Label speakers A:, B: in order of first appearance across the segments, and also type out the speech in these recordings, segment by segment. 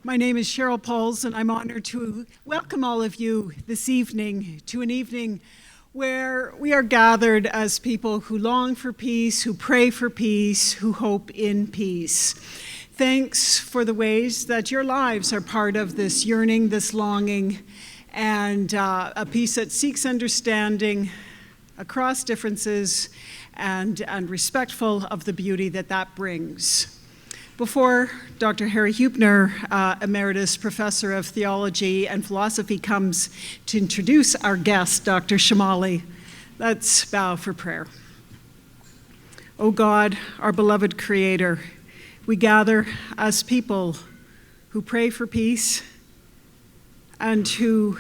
A: My name is Cheryl Pauls, and I'm honored to welcome all of you this evening to an evening where we are gathered as people who long for peace, who pray for peace, who hope in peace. Thanks for the ways that your lives are part of this yearning, this longing, and a peace that seeks understanding across differences and respectful of the beauty that brings. Before Dr. Harry Hubner, Emeritus Professor of Theology and Philosophy, comes to introduce our guest, Dr. Shomali, let's bow for prayer. O God, our beloved Creator, we gather as people who pray for peace and who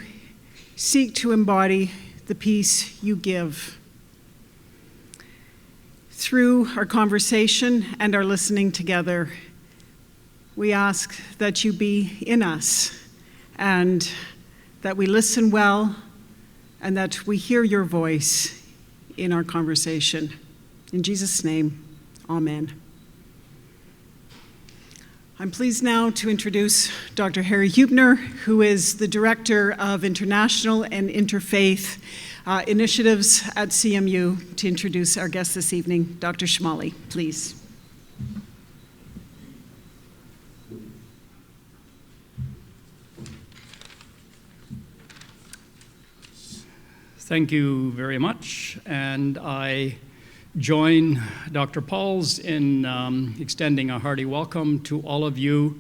A: seek to embody the peace you give. Through our conversation and our listening together, we ask that you be in us and that we listen well and that we hear your voice in our conversation. In Jesus' name, amen. I'm pleased now to introduce Dr. Harry Hubner, who is the Director of International and Interfaith Initiatives at CMU, to introduce our guest this evening. Dr. Shomali, please.
B: Thank you very much, and I join Dr. Pauls in extending a hearty welcome to all of you.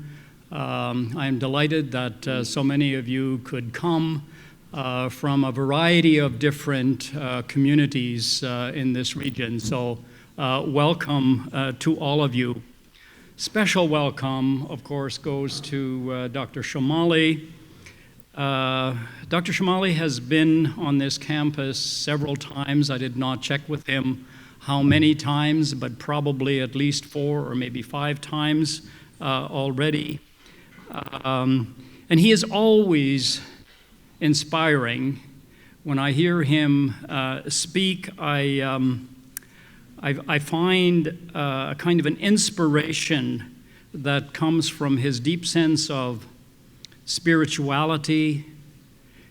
B: I am delighted that so many of you could come from a variety of different communities in this region, so welcome to all of you. Special welcome, of course, goes to Dr. Shomali. Dr. Shomali has been on this campus several times. I did not check with him how many times, but probably at least 4 or maybe 5 times already. And he is always inspiring. When I hear him speak, I find a kind of an inspiration that comes from his deep sense of spirituality,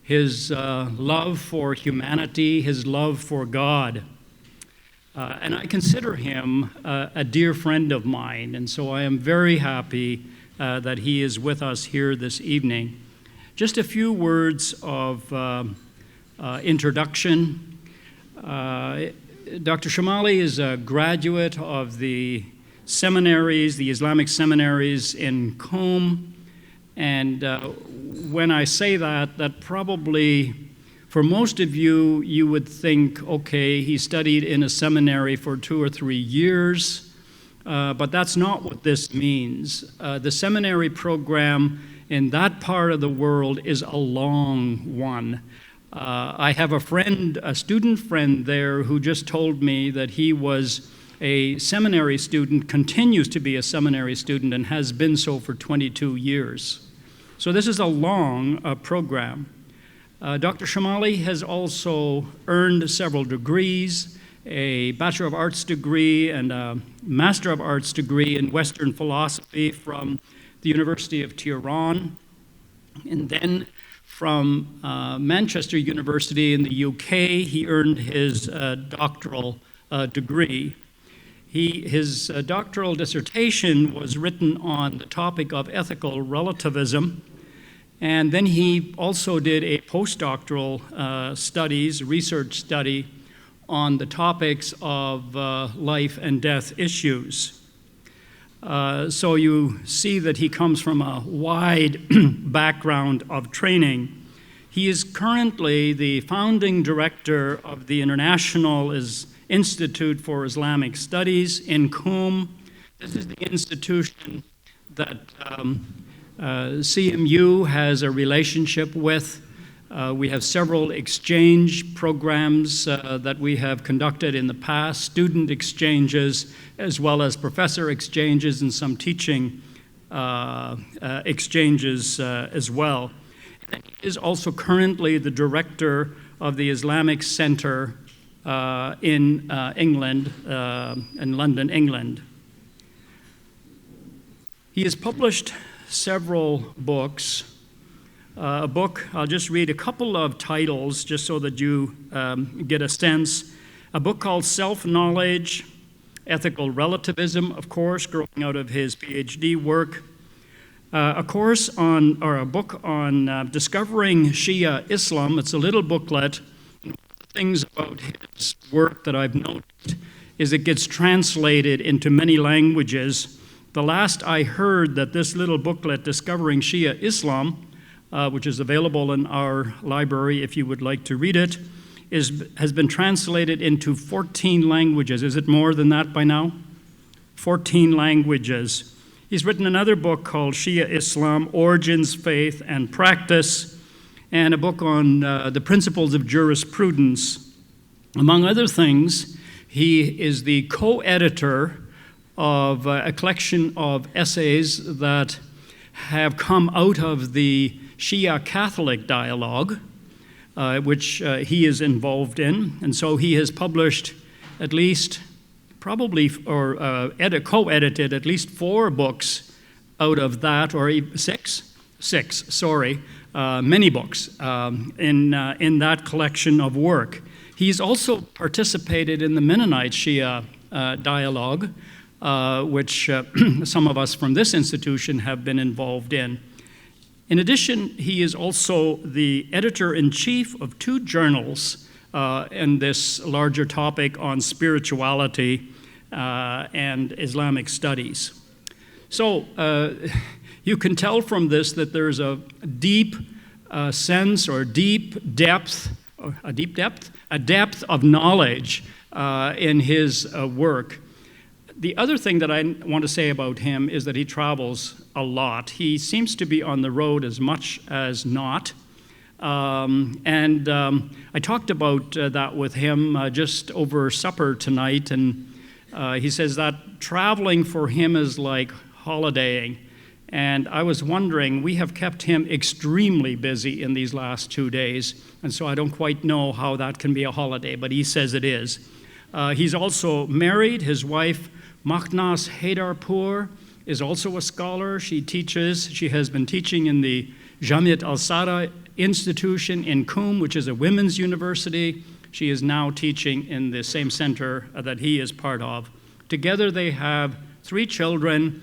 B: his love for humanity, his love for God. And I consider him a dear friend of mine, and so I am very happy that he is with us here this evening. Just a few words of introduction. Dr. Shomali is a graduate of the seminaries, the Islamic Seminaries in Qom. And when I say that probably for most of you, you would think, okay, he studied in a seminary for 2 or 3 years, but that's not what this means. The seminary program in that part of the world is a long one. I have a student friend there who just told me that he was a seminary student, continues to be a seminary student, and has been so for 22 years. So this is a long program. Dr. Shomali has also earned several degrees, a Bachelor of Arts degree and a Master of Arts degree in Western philosophy from the University of Tehran, and then from Manchester University in the UK, he earned his doctoral degree. His doctoral dissertation was written on the topic of ethical relativism, and then he also did a postdoctoral research study on the topics of life and death issues. So you see that he comes from a wide background of training. He is currently the founding director of the International Institute for Islamic Studies in Qom. This is the institution that CMU has a relationship with. We have several exchange programs that we have conducted in the past, student exchanges, as well as professor exchanges and some teaching exchanges as well. And he is also currently the director of the Islamic Center in England, in London, England. He has published several books. A book, I'll just read a couple of titles just so that you get a sense. A book called Self-Knowledge, Ethical Relativism, of course, growing out of his PhD work. A book on discovering Shia Islam. It's a little booklet. Things about his work that I've noticed is it gets translated into many languages. The last I heard that this little booklet, Discovering Shia Islam, which is available in our library if you would like to read it, has been translated into 14 languages. Is it more than that by now? 14 languages. He's written another book called Shia Islam, Origins, Faith, and Practice, and a book on the principles of jurisprudence. Among other things, he is the co-editor of a collection of essays that have come out of the Shia Catholic dialogue, which he is involved in. And so he has published at least co-edited at least 4 books out of that, or six, many books in that collection of work. He's also participated in the Mennonite Shia dialogue, which some of us from this institution have been involved in. In addition, he is also the editor-in-chief of 2 journals in this larger topic on spirituality and Islamic Studies. So you can tell from this that there's a deep sense or a depth of knowledge in his work. The other thing that I want to say about him is that he travels a lot. He seems to be on the road as much as not. I talked about that with him just over supper tonight, and he says that traveling for him is like holidaying. And I was wondering, we have kept him extremely busy in these last 2 days, and so I don't quite know how that can be a holiday, but he says it is. He's also married. His wife, Makhnas Haydarpour, is also a scholar. She has been teaching in the Jamiat al-Sada Institution in Qom, which is a women's university. She is now teaching in the same center that he is part of. Together they have 3 children,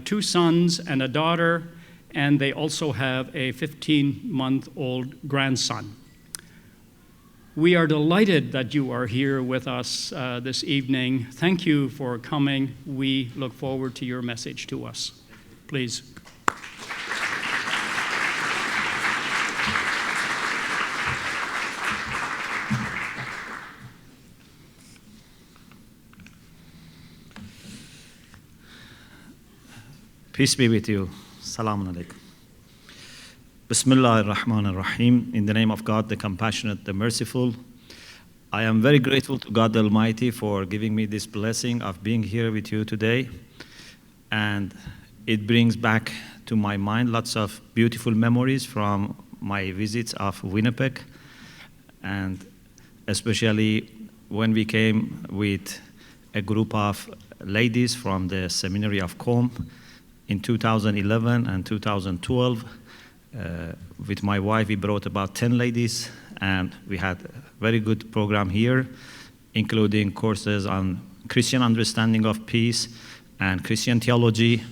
B: 2 sons and a daughter, and they also have a 15-month-old grandson. We are delighted that you are here with us this evening. Thank you for coming. We look forward to your message to us. Please.
C: Peace be with you. Salaam alaikum. Bismillah ar-Rahman ar-Rahim. In the name of God, the compassionate, the merciful. I am very grateful to God Almighty for giving me this blessing of being here with you today. And it brings back to my mind lots of beautiful memories from my visits of Winnipeg. And especially when we came with a group of ladies from the Seminary of Qom in 2011 and 2012. With my wife, we brought about 10 ladies, and we had a very good program here, including courses on Christian understanding of peace and Christian theology.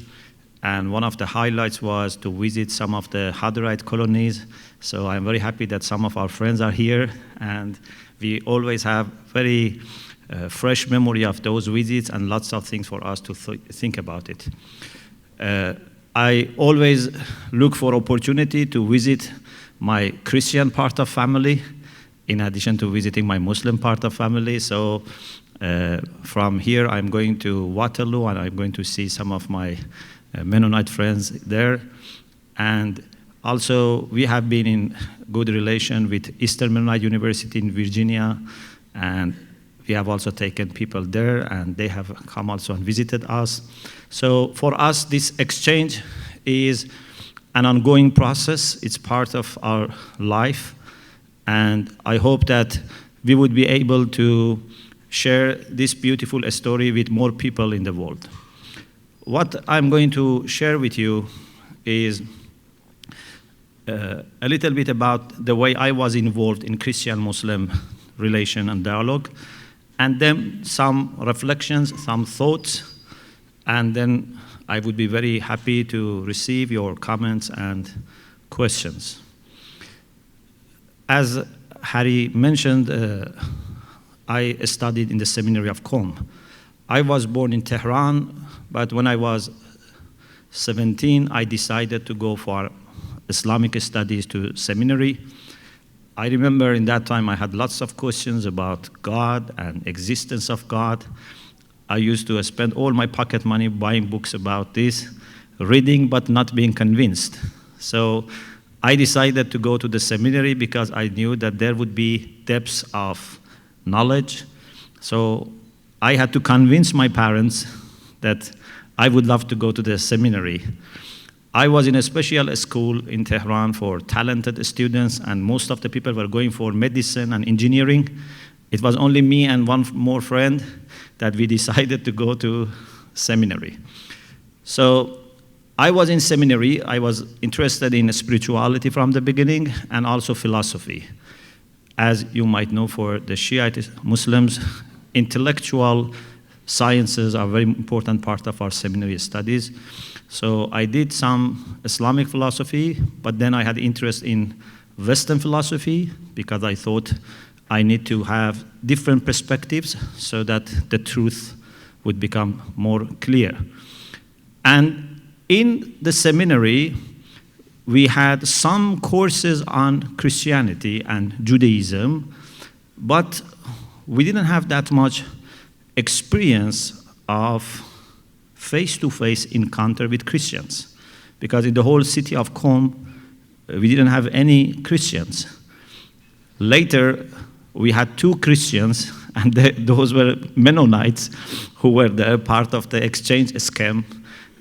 C: And one of the highlights was to visit some of the Hadarite colonies. So I'm very happy that some of our friends are here, and we always have very fresh memory of those visits and lots of things for us to think about it. I always look for opportunity to visit my Christian part of family in addition to visiting my Muslim part of family. So from here I'm going to Waterloo, and I'm going to see some of my Mennonite friends there. And also we have been in good relation with Eastern Mennonite University in Virginia, and we have also taken people there, and they have come also and visited us. So for us, this exchange is an ongoing process. It's part of our life. And I hope that we would be able to share this beautiful story with more people in the world. What I'm going to share with you is a little bit about the way I was involved in Christian-Muslim relation and dialogue, and then some reflections, some thoughts, and then I would be very happy to receive your comments and questions. As Harry mentioned, I studied in the Seminary of Qom. I was born in Tehran, but when I was 17, I decided to go for Islamic Studies to seminary. I remember in that time I had lots of questions about God and existence of God. I used to spend all my pocket money buying books about this, reading but not being convinced. So I decided to go to the seminary because I knew that there would be depths of knowledge. So I had to convince my parents that I would love to go to the seminary. I was in a special school in Tehran for talented students, and most of the people were going for medicine and engineering. It was only me and one more friend that we decided to go to seminary. So I was in seminary. I was interested in spirituality from the beginning and also philosophy. As you might know, for the Shiite Muslims, intellectual sciences are a very important part of our seminary studies. So I did some Islamic philosophy, but then I had interest in Western philosophy because I thought I need to have different perspectives so that the truth would become more clear. And in the seminary, we had some courses on Christianity and Judaism, but we didn't have that much experience of face-to-face encounter with Christians, because in the whole city of Qom, we didn't have any Christians. Later, we had 2 Christians, and those were Mennonites who were there, part of the exchange scam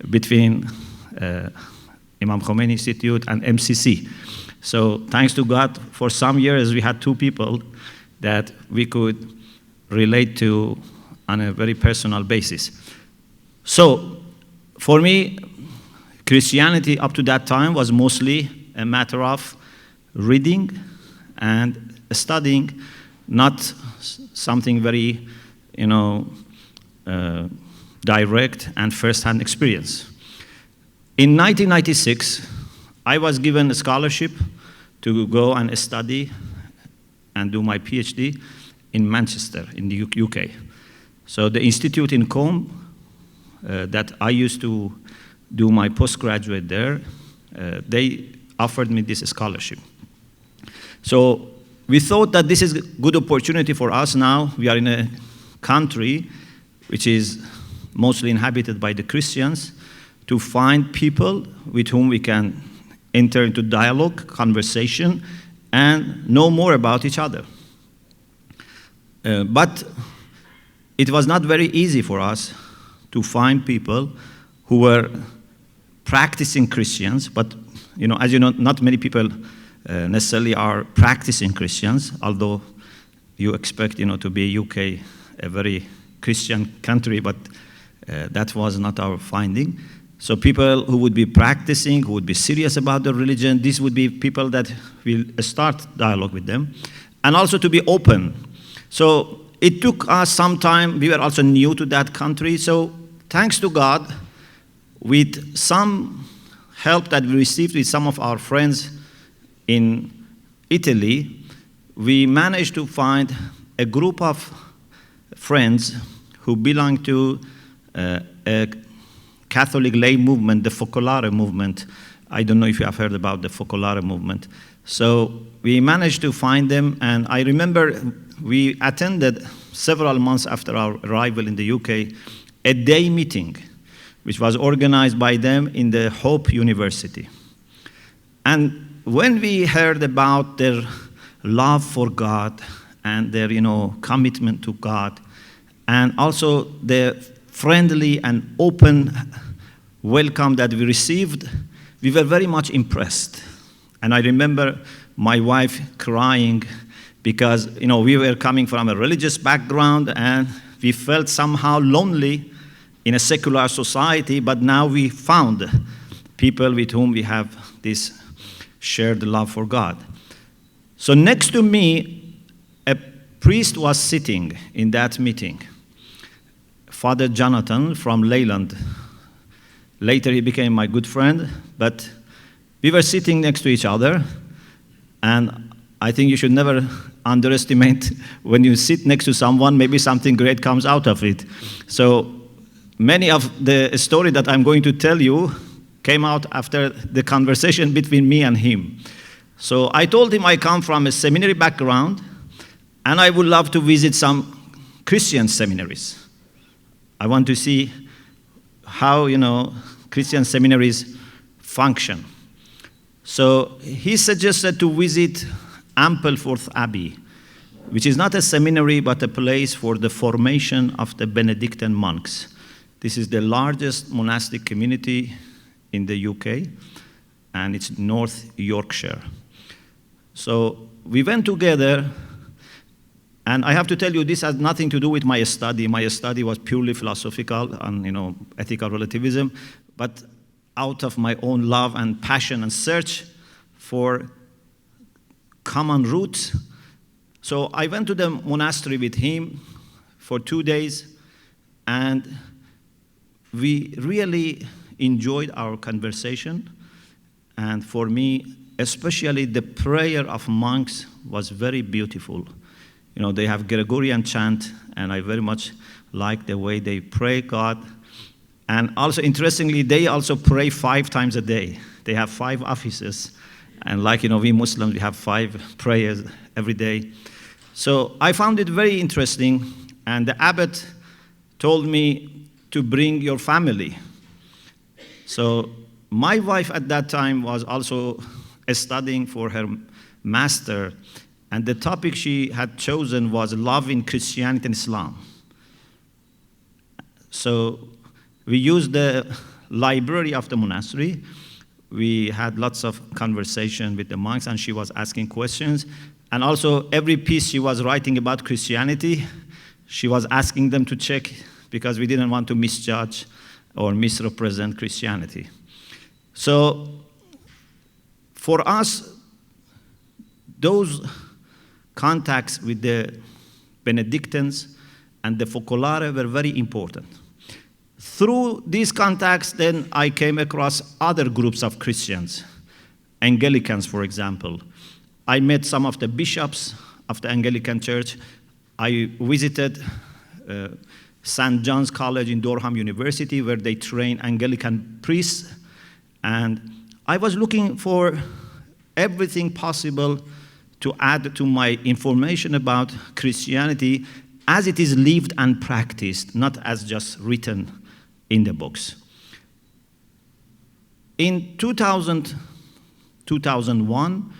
C: between Imam Khomeini Institute and MCC. So thanks to God, for some years we had 2 people that we could relate to on a very personal basis. So for me, Christianity up to that time was mostly a matter of reading and studying, not something very, direct and first-hand experience. In 1996, I was given a scholarship to go and study and do my PhD in Manchester, in the UK. So the institute in Qom that I used to do my postgraduate there, they offered me this scholarship. So we thought that this is a good opportunity for us now. We are in a country which is mostly inhabited by the Christians, to find people with whom we can enter into dialogue, conversation, and know more about each other. But it was not very easy for us to find people who were practicing Christians, but as you know, not many people necessarily are practicing Christians, although you expect to be UK a very Christian country, but that was not our finding. So people who would be practicing, who would be serious about their religion, these would be people that will start dialogue with them, and also to be open. So it took us some time. We were also new to that country. So thanks to God, with some help that we received with some of our friends in Italy, we managed to find a group of friends who belong to a Catholic lay movement, the Focolare movement. I don't know if you have heard about the Focolare movement. So we managed to find them, and I remember we attended several months after our arrival in the UK a day meeting, which was organized by them in the Hope University. And when we heard about their love for God and their commitment to God, and also the friendly and open welcome that we received, we were very much impressed. And I remember my wife crying because we were coming from a religious background and we felt somehow lonely in a secular society, but now we found people with whom we have this shared love for God. So next to me, a priest was sitting in that meeting. Father Jonathan from Leyland. Later he became my good friend, but we were sitting next to each other, and I think you should never underestimate when you sit next to someone, maybe something great comes out of it. So many of the story that I'm going to tell you came out after the conversation between me and him. So I told him I come from a seminary background, and I would love to visit some Christian seminaries. I want to see how, Christian seminaries function. So he suggested to visit Ampleforth Abbey, which is not a seminary, but a place for the formation of the Benedictine monks. This is the largest monastic community in the UK, and it's North Yorkshire. So we went together, and I have to tell you, this has nothing to do with my study. My study was purely philosophical and, ethical relativism, but out of my own love and passion and search for common roots. So I went to the monastery with him for 2 days, and we really enjoyed our conversation. And for me, especially the prayer of monks was very beautiful. They have Gregorian chant, and I very much like the way they pray God. And also, interestingly, they also pray 5 times a day. They have 5 offices. And like, we Muslims, we have 5 prayers every day. So I found it very interesting. And the abbot told me to bring your family. So my wife at that time was also studying for her master. And the topic she had chosen was love in Christianity and Islam. So we used the library of the monastery. We had lots of conversation with the monks, and she was asking questions. And also, every piece she was writing about Christianity, she was asking them to check, because we didn't want to misjudge or misrepresent Christianity. So for us, those contacts with the Benedictines and the Focolare were very important. Through these contacts, then I came across other groups of Christians, Anglicans, for example. I met some of the bishops of the Anglican Church. I visited St. John's College in Durham University, where they train Anglican priests. And I was looking for everything possible to add to my information about Christianity as it is lived and practiced, not as just written in the books. In 2001,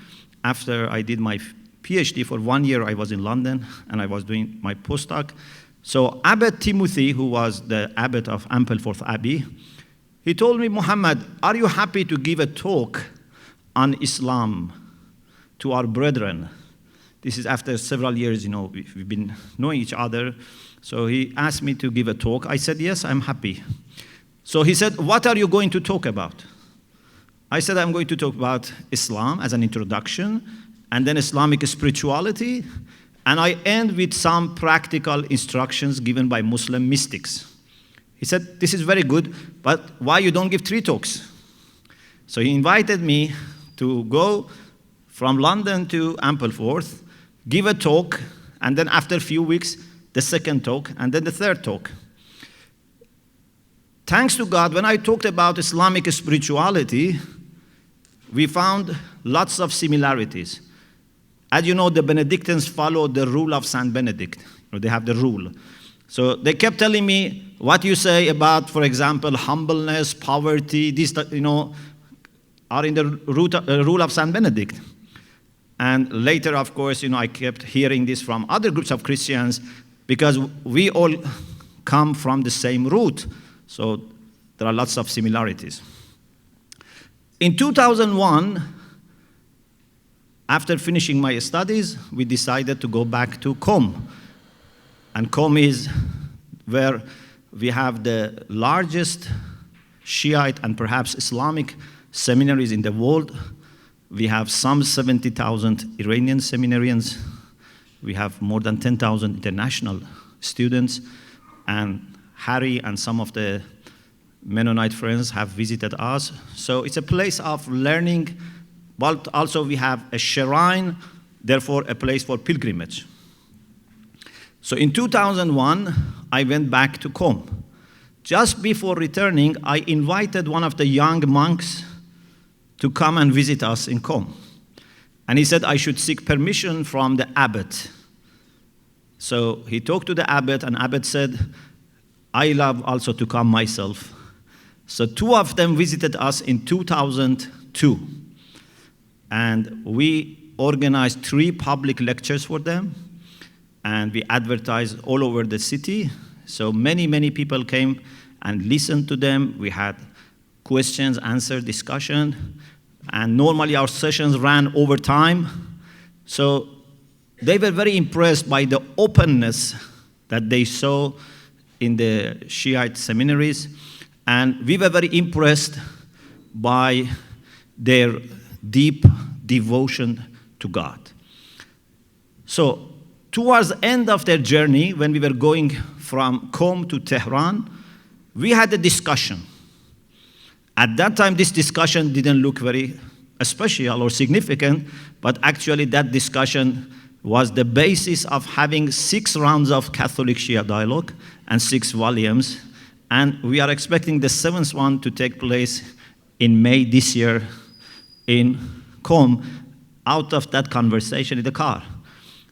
C: after I did my PhD, for 1 year I was in London and I was doing my postdoc. So Abbot Timothy, who was the abbot of Ampleforth Abbey, he told me, Muhammad, are you happy to give a talk on Islam to our brethren? This is after several years, we've been knowing each other. So he asked me to give a talk. I said, yes, I'm happy. So he said, what are you going to talk about? I said, I'm going to talk about Islam as an introduction, and then Islamic spirituality, and I end with some practical instructions given by Muslim mystics. He said, this is very good, but why you don't give 3 talks? So he invited me to go from London to Ampleforth, give a talk, and then after a few weeks, the second talk, and then the third talk. Thanks to God, when I talked about Islamic spirituality, we found lots of similarities. As you know, the Benedictines follow the rule of Saint Benedict. They have the rule. So they kept telling me, what you say about, for example, humbleness, poverty, these, are in the rule of Saint Benedict. And later, of course, I kept hearing this from other groups of Christians, because we all come from the same root. So there are lots of similarities. In 2001, after finishing my studies, we decided to go back to Qom. And Qom is where we have the largest Shiite and perhaps Islamic seminaries in the world. We have some 70,000 Iranian seminarians. We have more than 10,000 international students. And Harry and some of the Mennonite friends have visited us. So it's a place of learning, but also we have a shrine, therefore a place for pilgrimage. So in 2001, I went back to Qom. Just before returning, I invited one of the young monks to come and visit us in Qom. And he said I should seek permission from the abbot. So he talked to the abbot, and abbot said, I love also to come myself. So two of them visited us in 2002. And we organized 3 public lectures for them. And we advertised all over the city. So many people came and listened to them. We had questions, answer, discussion. And normally our sessions ran over time. So they were very impressed by the openness that they saw in the Shiite seminaries. And we were very impressed by their deep devotion to God. So towards the end of their journey, when we were going from Qom to Tehran, we had a discussion. At that time, this discussion didn't look very special or significant, but actually that discussion was the basis of having 6 rounds of Catholic Shia dialogue and 6 volumes. And we are expecting the 7th one to take place in May this year in Qom, out of that conversation in the car.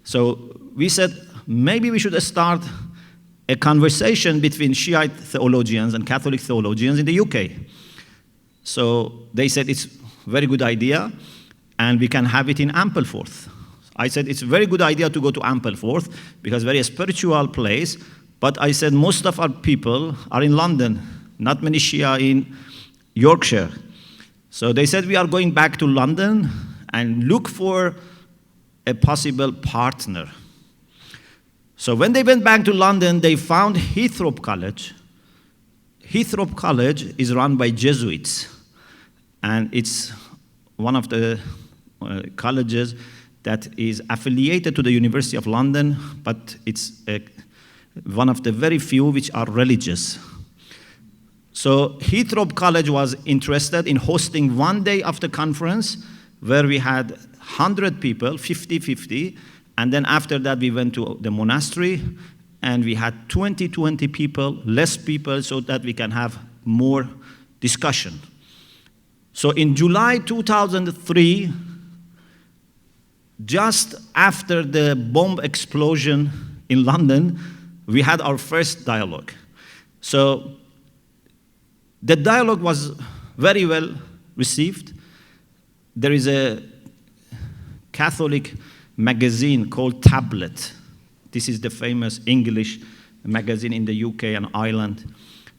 C: So we said, maybe we should start a conversation between Shiite theologians and Catholic theologians in the UK. So they said it's a very good idea, and we can have it in Ampleforth. I said it's a very good idea to go to Ampleforth because very spiritual place, but I said most of our people are in London, not many Shia in Yorkshire. So they said we are going back to London and look for a possible partner. So when they went back to London, they found Heathrow College. Heathrow College is run by Jesuits, and it's one of the colleges that is affiliated to the University of London, but it's one of the very few which are religious. So Heathrow College was interested in hosting one day of the conference where we had 100 people, 50-50, and then after that we went to the monastery and we had 20 people, less people, so that we can have more discussion. So in July 2003, just after the bomb explosion in London, we had our first dialogue. So the dialogue was very well received. There is a Catholic magazine called Tablet. This is the famous English magazine in the UK and Ireland.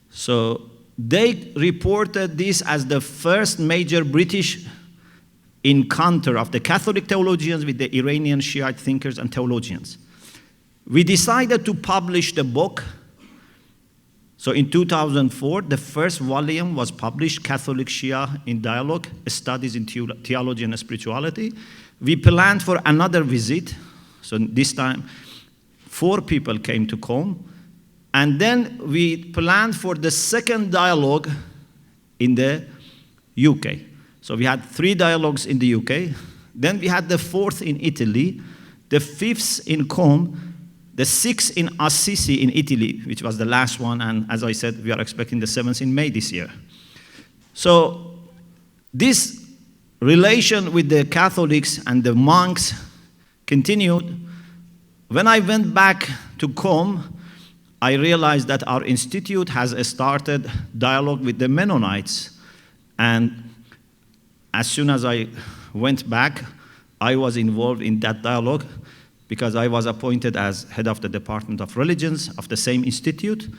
C: So they reported this as the first major British encounter of the Catholic theologians with the Iranian Shiite thinkers and theologians. We decided to publish the book. So in 2004, the first volume was published, Catholic Shia in Dialogue, Studies in Theology and Spirituality. We planned for another visit. So this time, 4 people came to Qom. And then we planned for the second dialogue in the UK. So we had 3 dialogues in the UK. Then we had the 4th in Italy, the 5th in Qom, the 6th in Assisi in Italy, which was the last one. And as I said, we are expecting the 7th in May this year. So this relation with the Catholics and the monks continued. When I went back to Qom, I realized that our institute has started dialogue with the Mennonites. And as soon as I went back, I was involved in that dialogue because I was appointed as head of the Department of Religions of the same institute.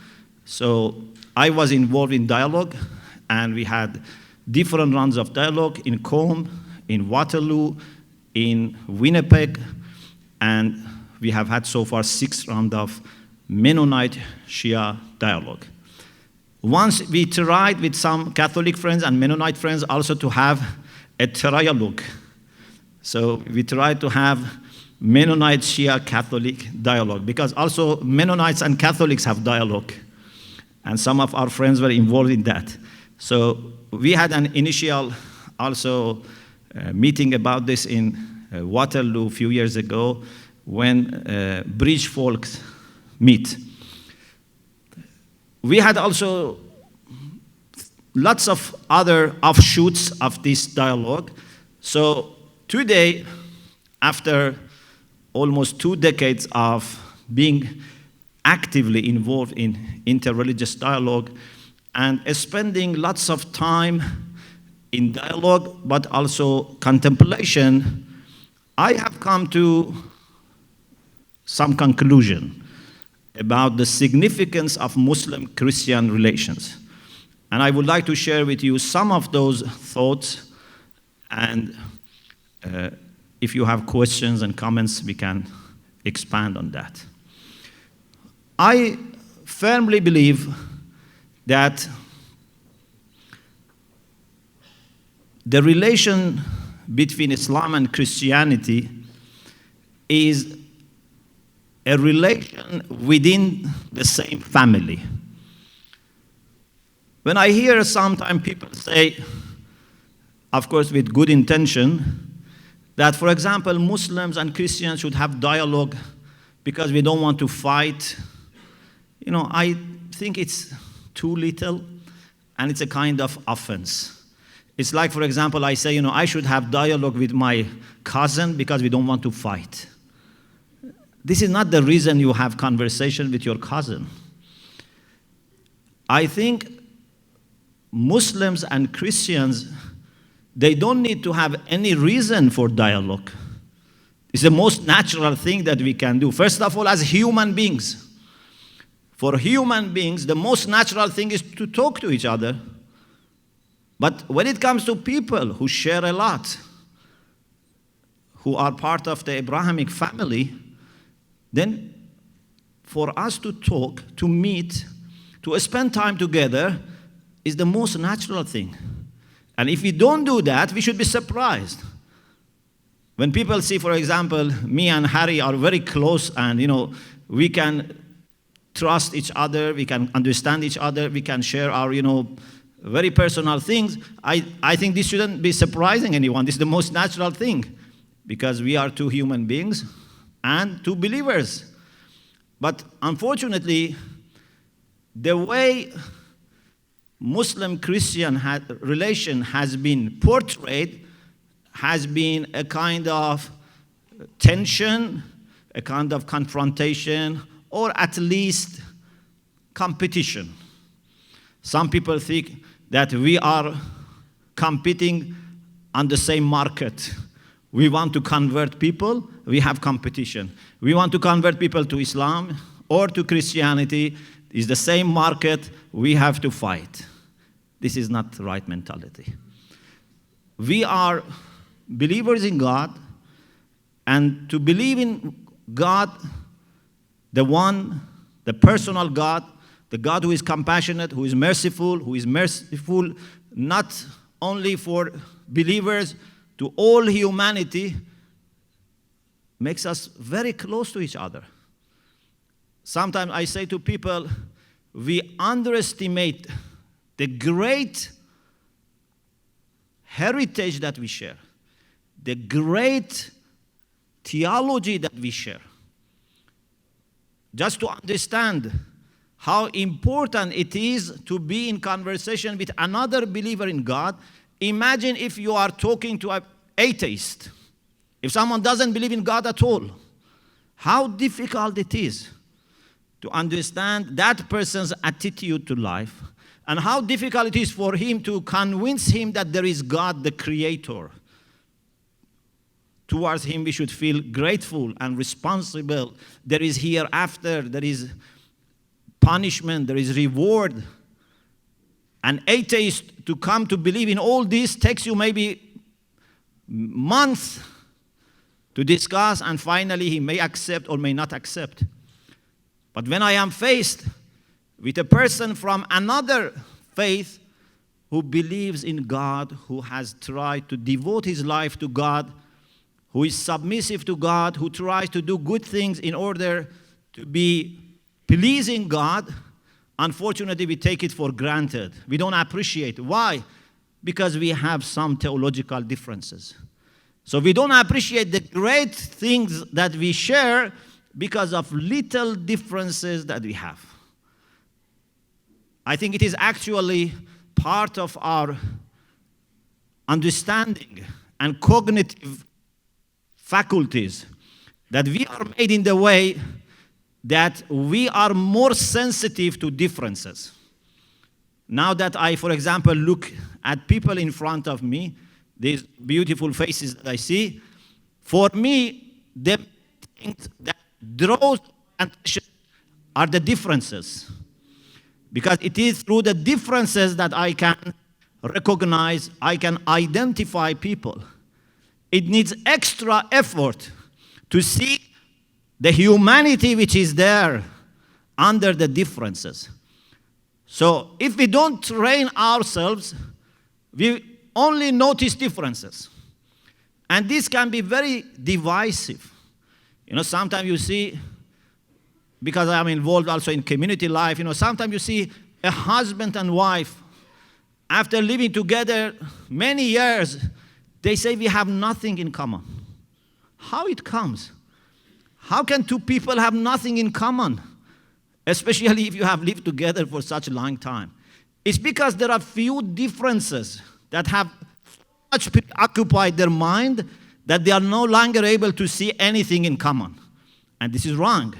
C: So I was involved in dialogue, and we had different rounds of dialogue in Qom, in Waterloo, in Winnipeg, and we have had so far 6 rounds of Mennonite Shia dialogue. Once we tried with some Catholic friends and Mennonite friends also to have a dialogue. So we tried to have Mennonite Shia Catholic dialogue, because also Mennonites and Catholics have dialogue. And some of our friends were involved in that. So we had an initial also meeting about this in Waterloo a few years ago when Bridge folks meet. We had also lots of other offshoots of this dialogue. So today, after almost 2 decades of being actively involved in interreligious dialogue and spending lots of time in dialogue, but also contemplation, I have come to some conclusion about the significance of Muslim-Christian relations. And I would like to share with you some of those thoughts, and if you have questions and comments, we can expand on that. I firmly believe that the relation between Islam and Christianity is a relation within the same family. When I hear sometimes people say, of course with good intention, that, for example, Muslims and Christians should have dialogue because we don't want to fight, I think it's too little, and it's a kind of offense. It's like, for example, I say, I should have dialogue with my cousin because we don't want to fight. This is not the reason you have conversation with your cousin. I think Muslims and Christians, they don't need to have any reason for dialogue. It's the most natural thing that we can do. First of all, as human beings. For human beings, the most natural thing is to talk to each other. But when it comes to people who share a lot, who are part of the Abrahamic family, then for us to talk, to meet, to spend time together is the most natural thing. And if we don't do that, we should be surprised. When people see, for example, me and Harry are very close and, we can trust each other, we can understand each other, we can share our, very personal things, I think this shouldn't be surprising anyone. This is the most natural thing because we are two human beings and two believers. But unfortunately, the way Muslim-Christian relation has been portrayed has been a kind of tension, a kind of confrontation, or at least competition. Some people think that we are competing on the same market. We want to convert people, we have competition. We want to convert people to Islam or to Christianity, it's the same market, we have to fight. This is not the right mentality. We are believers in God, and to believe in God, the personal God, the God who is compassionate, who is merciful not only for believers, to all humanity, makes us very close to each other. Sometimes I say to people, we underestimate the great heritage that we share, the great theology that we share. Just to understand how important it is to be in conversation with another believer in God, imagine if you are talking to an atheist, if someone doesn't believe in God at all, how difficult it is to understand that person's attitude to life, and how difficult it is for him to convince him that there is God, the Creator. Towards him, we should feel grateful and responsible. There is hereafter, there is punishment, there is reward. An atheist to come to believe in all this takes you maybe months to discuss, and finally he may accept or may not accept. But when I am faced with a person from another faith who believes in God, who has tried to devote his life to God, who is submissive to God, who tries to do good things in order to be pleasing God, unfortunately, we take it for granted. We don't appreciate. Why? Because we have some theological differences. So we don't appreciate the great things that we share because of little differences that we have. I think it is actually part of our understanding and cognitive faculties that we are made in the way that we are more sensitive to differences. Now that I, for example, look at people in front of me, these beautiful faces that I see, for me, the things that draws attention are the differences. Because it is through the differences that I can recognize, I can identify people. It needs extra effort to see the humanity which is there under the differences. So if we don't train ourselves, we only notice differences. And this can be very divisive. You know, sometimes you see, because I'm involved also in community life, you know, sometimes you see a husband and wife, after living together many years, they say we have nothing in common. How it comes? How can two people have nothing in common? Especially if you have lived together for such a long time. It's because there are few differences that have much preoccupied their mind that they are no longer able to see anything in common. And this is wrong.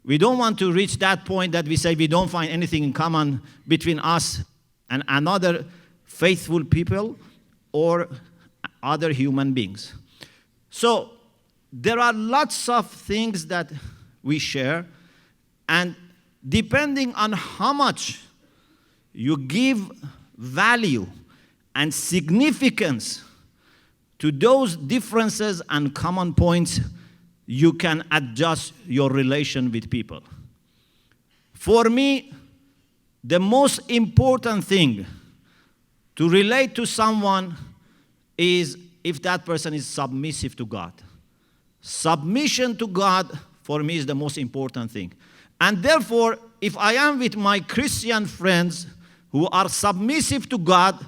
C: We don't want to reach that point that we say we don't find anything in common between us and another faithful people or other human beings. So there are lots of things that we share, and depending on how much you give value and significance to those differences and common points, you can adjust your relation with people. For me, the most important thing to relate to someone is if that person is submissive to God. Submission to God, for me, is the most important thing. And therefore, if I am with my Christian friends who are submissive to God,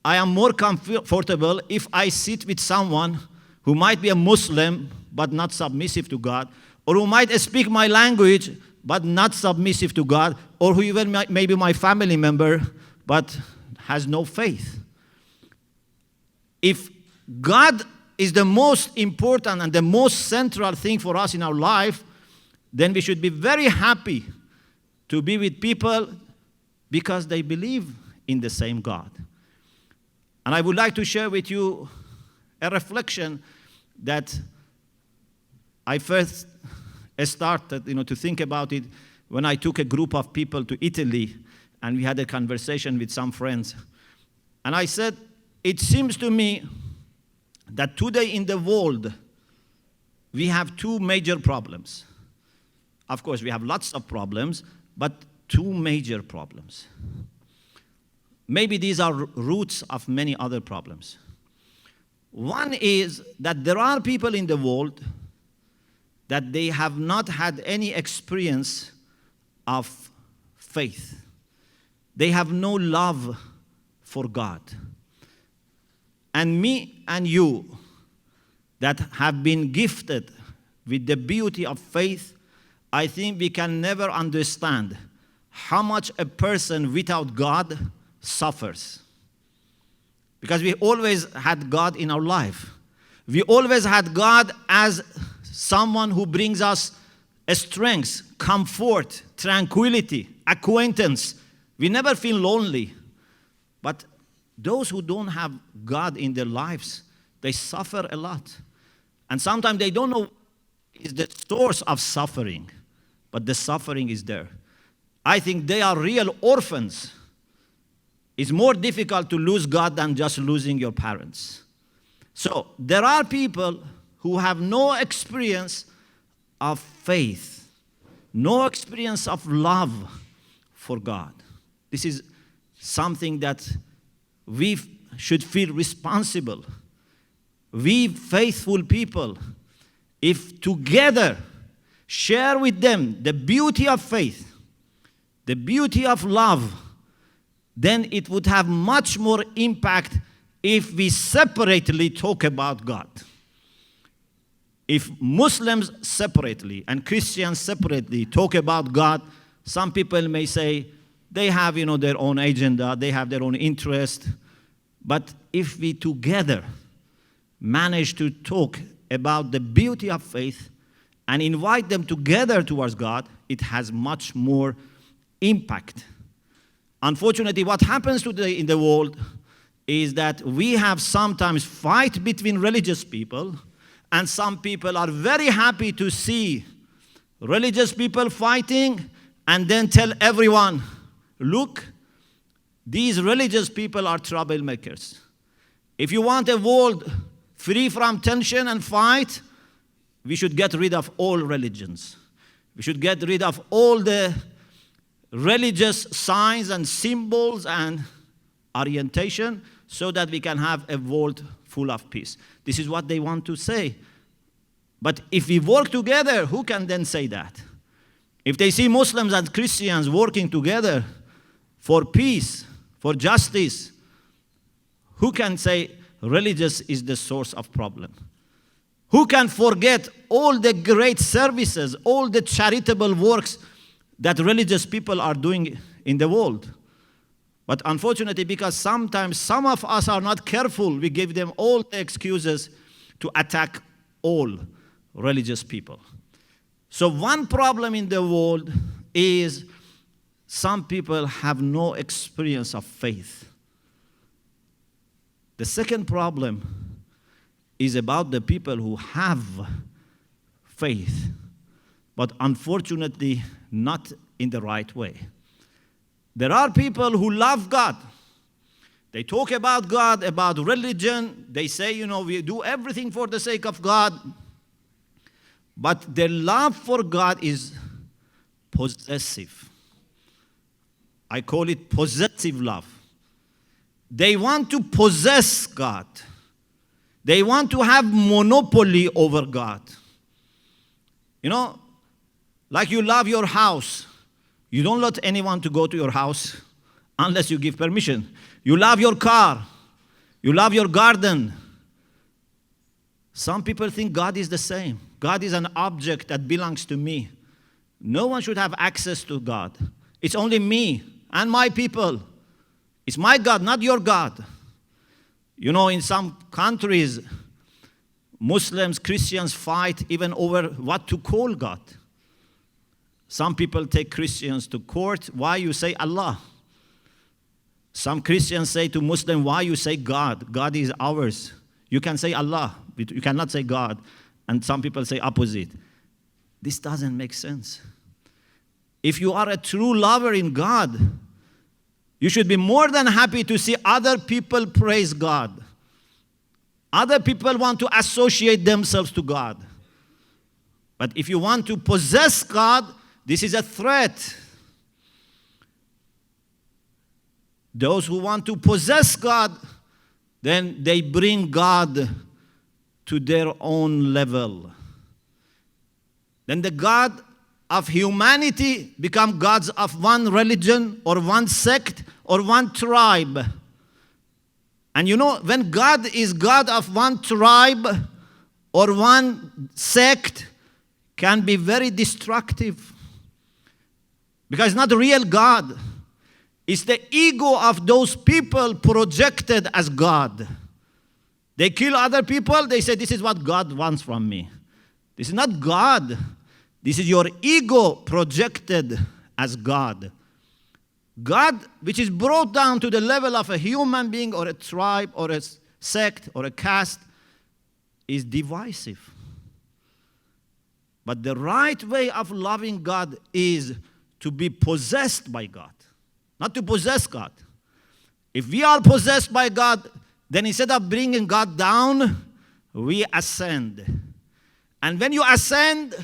C: I am more comfortable if I sit with someone who might be a Muslim but not submissive to God, or who might speak my language but not submissive to God, or who even may be my family member but has no faith. If God is the most important and the most central thing for us in our life, then we should be very happy to be with people because they believe in the same God. And I would like to share with you a reflection that I first started, to think about it when I took a group of people to Italy and we had a conversation with some friends. And I said, it seems to me that today in the world, we have two major problems. Of course, we have lots of problems, but two major problems. Maybe these are roots of many other problems. One is that there are people in the world that they have not had any experience of faith. They have no love for God. And me and you that have been gifted with the beauty of faith, I think we can never understand how much a person without God suffers. Because we always had God in our life. We always had God as someone who brings us a strength, comfort, tranquility, acquaintance. We never feel lonely. But those who don't have God in their lives, they suffer a lot. And sometimes they don't know what is the source of suffering, but the suffering is there. I think they are real orphans. It's more difficult to lose God than just losing your parents. So there are people who have no experience of faith, no experience of love, for God. This is something that we should feel responsible. We faithful people, if together share with them the beauty of faith, the beauty of love, then it would have much more impact if we separately talk about God. If Muslims separately and Christians separately talk about God, some people may say they have, their own agenda, they have their own interest. But if we together manage to talk about the beauty of faith and invite them together towards God, it has much more impact. Unfortunately, what happens today in the world is that we have sometimes fight between religious people, and some people are very happy to see religious people fighting and then tell everyone, look, these religious people are troublemakers. If you want a world free from tension and fight, we should get rid of all religions. We should get rid of all the religious signs and symbols and orientation so that we can have a world full of peace. This is what they want to say. But if we work together, who can then say that? If they see Muslims and Christians working together for peace, for justice, who can say religious is the source of problem? Who can forget all the great services, all the charitable works that religious people are doing in the world? But unfortunately, because sometimes some of us are not careful, we give them all the excuses to attack all religious people. So one problem in the world is some people have no experience of faith. The second problem is about the people who have faith, but unfortunately not in the right way. There are people who love God. They talk about God, about religion. They say, we do everything for the sake of God. But their love for God is possessive. I call it possessive love. They want to possess God. They want to have monopoly over God. Like you love your house. You don't let anyone to go to your house unless you give permission. You love your car. You love your garden. Some people think God is the same. God is an object that belongs to me. No one should have access to God. It's only me and my people. It's my God, not your God. In some countries, Muslims, Christians fight even over what to call God. Some people take Christians to court. Why you say Allah? Some Christians say to Muslims, why you say God? God is ours. You can say Allah. You cannot say God. And some people say opposite. This doesn't make sense. If you are a true lover in God, you should be more than happy to see other people praise God. Other people want to associate themselves to God. But if you want to possess God, this is a threat. Those who want to possess God, then they bring God to their own level. Then the God of humanity become gods of one religion or one sect or one tribe. And when God is God of one tribe or one sect, can be very destructive. Because it's not the real God. It's the ego of those people projected as God. They kill other people, they say, this is what God wants from me. This is not God. This is your ego projected as God. God, which is brought down to the level of a human being or a tribe or a sect or a caste, is divisive. But the right way of loving God is to be possessed by God, not to possess God. If we are possessed by God, then instead of bringing God down, we ascend. And when you ascend,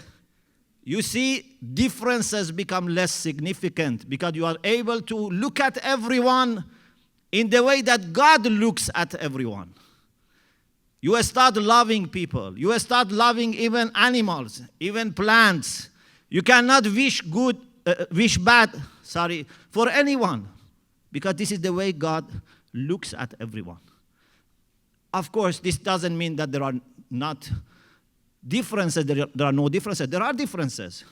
C: you see differences become less significant because you are able to look at everyone in the way that God looks at everyone. You start loving people. You start loving even animals, even plants. You cannot wish bad for anyone, because this is the way God looks at everyone. Of course, this doesn't mean that there are not differences. There are no differences. There are differences.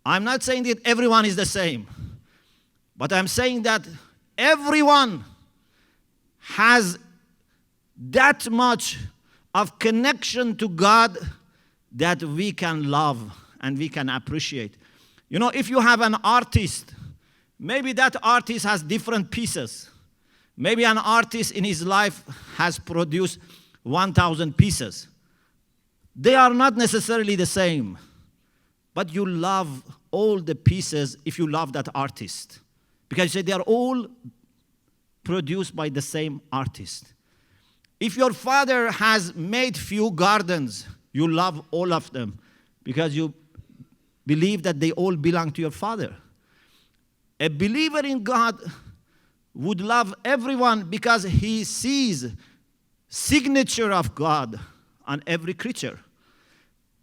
C: I'm not saying that everyone is the same, but I'm saying that everyone has that much of connection to God that we can love and we can appreciate. You know, if you have an artist, maybe that artist has different pieces. Maybe an artist in his life has produced 1,000 pieces. They are not necessarily the same, but you love all the pieces if you love that artist, because you say they are all produced by the same artist. If your father has made few gardens, you love all of them because you believe that they all belong to your father. A believer in God would love everyone because he sees signature of God on every creature.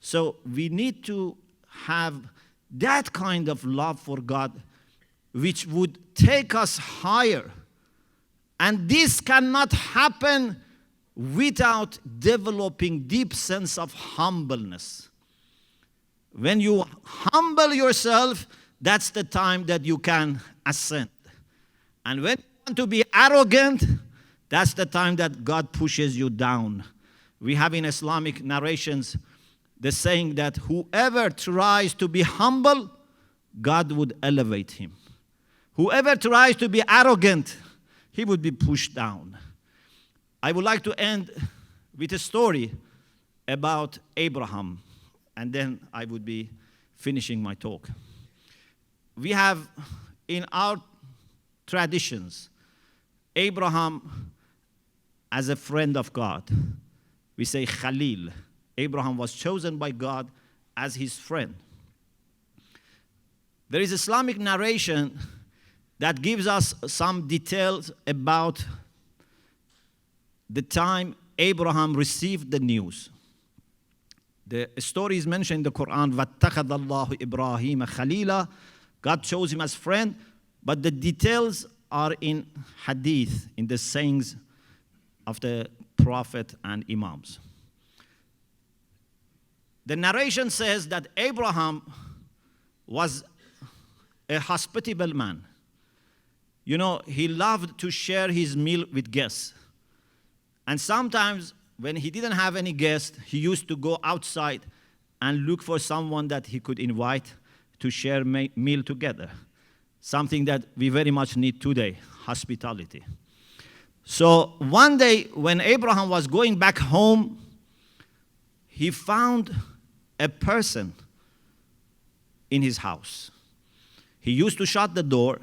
C: So we need to have that kind of love for God which would take us higher. And this cannot happen without developing deep sense of humbleness. When you humble yourself, that's the time that you can ascend. And when you want to be arrogant, that's the time that God pushes you down. We have in Islamic narrations the saying that whoever tries to be humble, God would elevate him. Whoever tries to be arrogant, he would be pushed down. I would like to end with a story about Abraham, and then I would be finishing my talk. We have in our traditions Abraham as a friend of God. We say Khalil. Abraham was chosen by God as his friend. There is Islamic narration that gives us some details about the time Abraham received the news. The story is mentioned in the Quran, وَاتَّخَذَ اللَّهُ إِبْرَاهِيمَ خَلِيلًا. God chose him as friend, but the details are in hadith, in the sayings of the Prophet and Imams. The narration says that Abraham was a hospitable man. You know, he loved to share his meal with guests. And sometimes when he didn't have any guests, he used to go outside and look for someone that he could invite to share meal together. Something that we very much need today, hospitality. So one day when Abraham was going back home, he found a person in his house. He used to shut the door,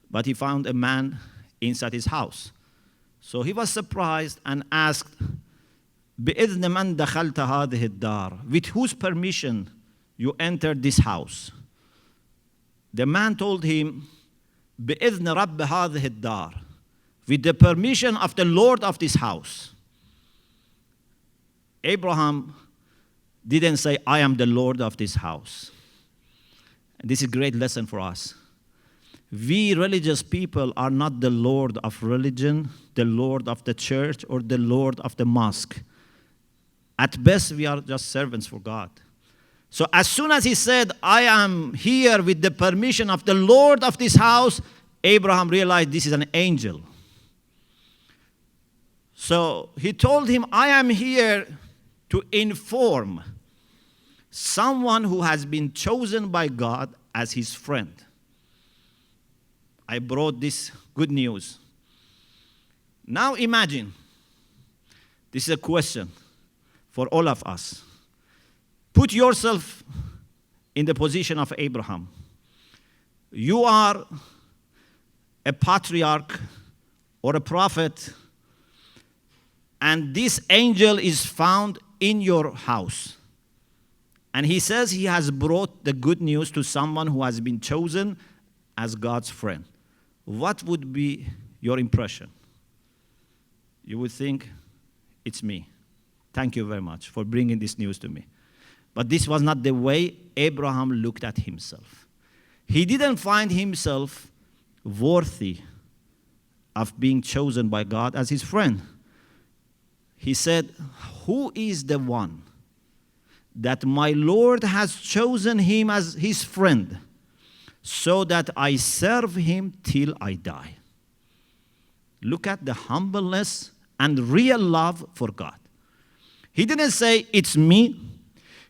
C: but he found a man inside his house. So he was surprised and asked, بِإِذْنِ مَنْ دَخَلْتَ هَذِهِ الدَّارِ. With whose permission you entered this house? The man told him, بِإِذْنِ رَبِّ هَذِهِ الدَّارِ. With the permission of the Lord of this house. Abraham didn't say, I am the Lord of this house. And this is a great lesson for us. We religious people are not the Lord of religion, the Lord of the church, or the Lord of the mosque. At best, we are just servants for God. So as soon as he said, I am here with the permission of the Lord of this house, Abraham realized this is an angel. So he told him, I am here to inform someone who has been chosen by God as his friend. I brought this good news. Now imagine, this is a question for all of us. Put yourself in the position of Abraham. You are a patriarch or a prophet, and this angel is found in your house. And he says he has brought the good news to someone who has been chosen as God's friend. What would be your impression? You would think, it's me. Thank you very much for bringing this news to me. But this was not the way Abraham looked at himself. He didn't find himself worthy of being chosen by God as his friend. He said, who is the one that my Lord has chosen him as his friend so that I serve him till I die? Look at the humbleness and real love for God. He didn't say, it's me.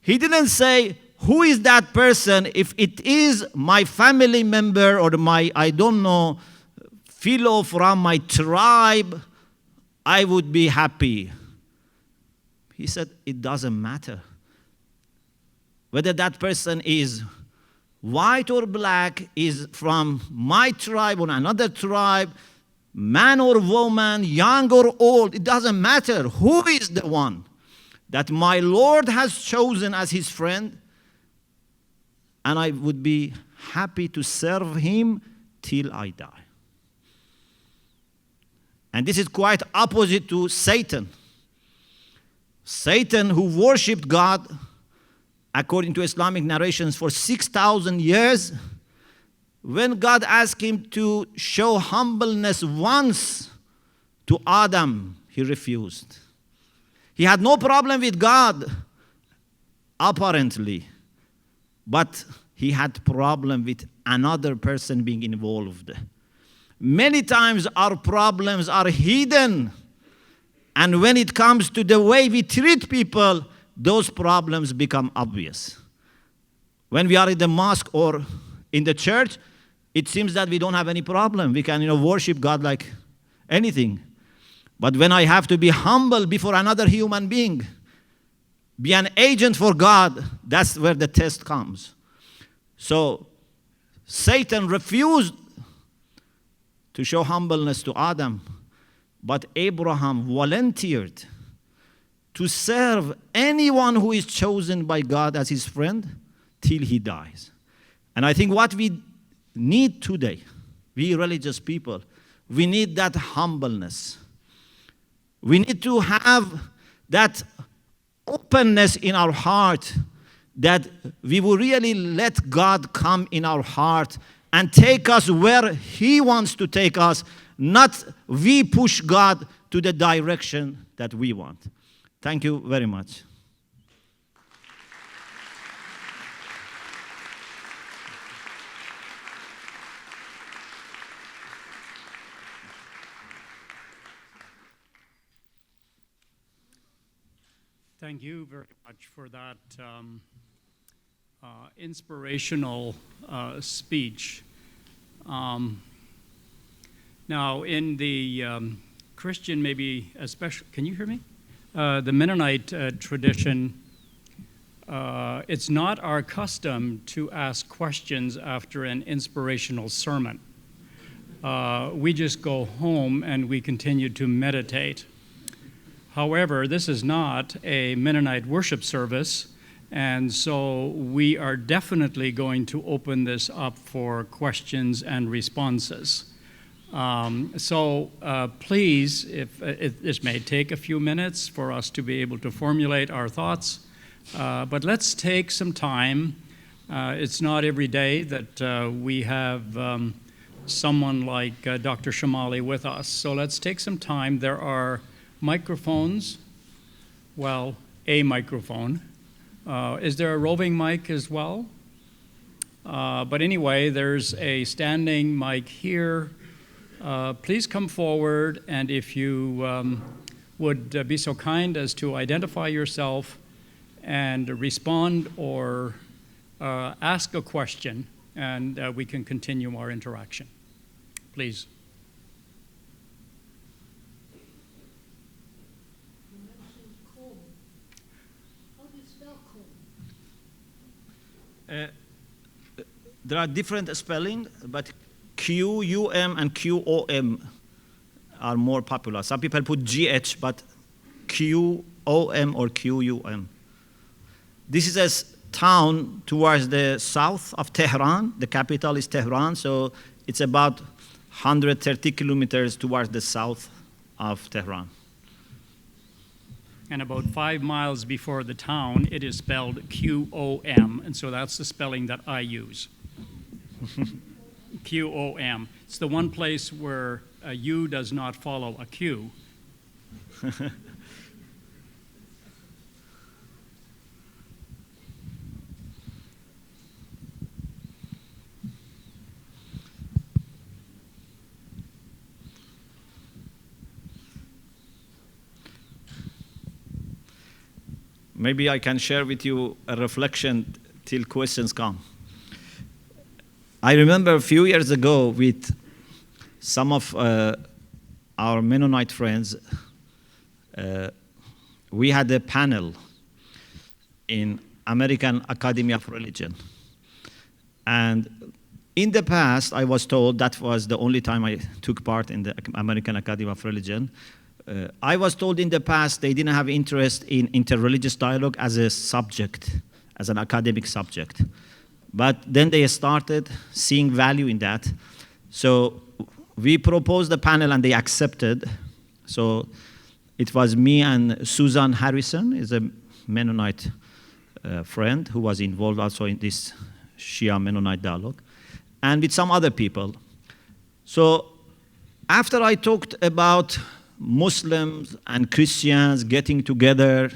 C: He didn't say, who is that person? If it is my family member or my, I don't know, fellow from my tribe, I would be happy. He said, it doesn't matter. Whether that person is white or black, is from my tribe or another tribe, man or woman, young or old, it doesn't matter. Who is the one that my Lord has chosen as his friend? And I would be happy to serve him till I die. And this is quite opposite to Satan. Satan, who worshipped God, according to Islamic narrations, for 6,000 years, when God asked him to show humbleness once to Adam, he refused. He had no problem with God, apparently, but he had problem with another person being involved. Many times our problems are hidden, and when it comes to the way we treat people, those problems become obvious. When we are in the mosque or in the church, it seems that we don't have any problem. We can, worship God like anything. But when I have to be humble before another human being, be an agent for God, that's where the test comes. So Satan refused to show humbleness to Adam, but Abraham volunteered to serve anyone who is chosen by God as his friend till he dies. And I think what we need today, we religious people, we need that humbleness. We need to have that openness in our heart, that we will really let God come in our heart and take us where he wants to take us, not we push God to the direction that we want. Thank you very much.
B: Thank you very much for that inspirational speech. Now, in the Christian, maybe especially, can you hear me? The Mennonite tradition, it's not our custom to ask questions after an inspirational sermon. We just go home and we continue to meditate. However, this is not a Mennonite worship service, and so we are definitely going to open this up for questions and responses. Please, if this may take a few minutes for us to be able to formulate our thoughts, but let's take some time. It's not every day that we have someone like Dr. Shomali with us, so let's take some time. There are microphones, well, a microphone. Is there a roving mic as well? But anyway, there's a standing mic here. Please come forward, and if you would be so kind as to identify yourself and respond or ask a question, and we can continue our interaction. Please.
D: You mentioned Qom. How do you spell Qom?
C: There are different spelling, but Q-U-M and Q-O-M are more popular. Some people put G-H, but Q-O-M or Q-U-M. This is a town towards the south of Tehran. The capital is Tehran, so it's about 130 kilometers towards the south of Tehran.
B: And about 5 miles before the town, it is spelled Q-O-M, and so that's the spelling that I use. Q-O-M. It's the one place where a U does not follow a Q.
C: Maybe I can share with you a reflection till questions come. I remember a few years ago with some of our Mennonite friends, we had a panel in American Academy of Religion. And in the past, I was told, that was the only time I took part in the American Academy of Religion, I was told in the past they didn't have interest in interreligious dialogue as a subject, as an academic subject. But then they started seeing value in that. So we proposed the panel and they accepted. So it was me and Susan Harrison, is a Mennonite friend who was involved also in this Shi'a Mennonite dialogue, and with some other people. So after I talked about Muslims and Christians getting together,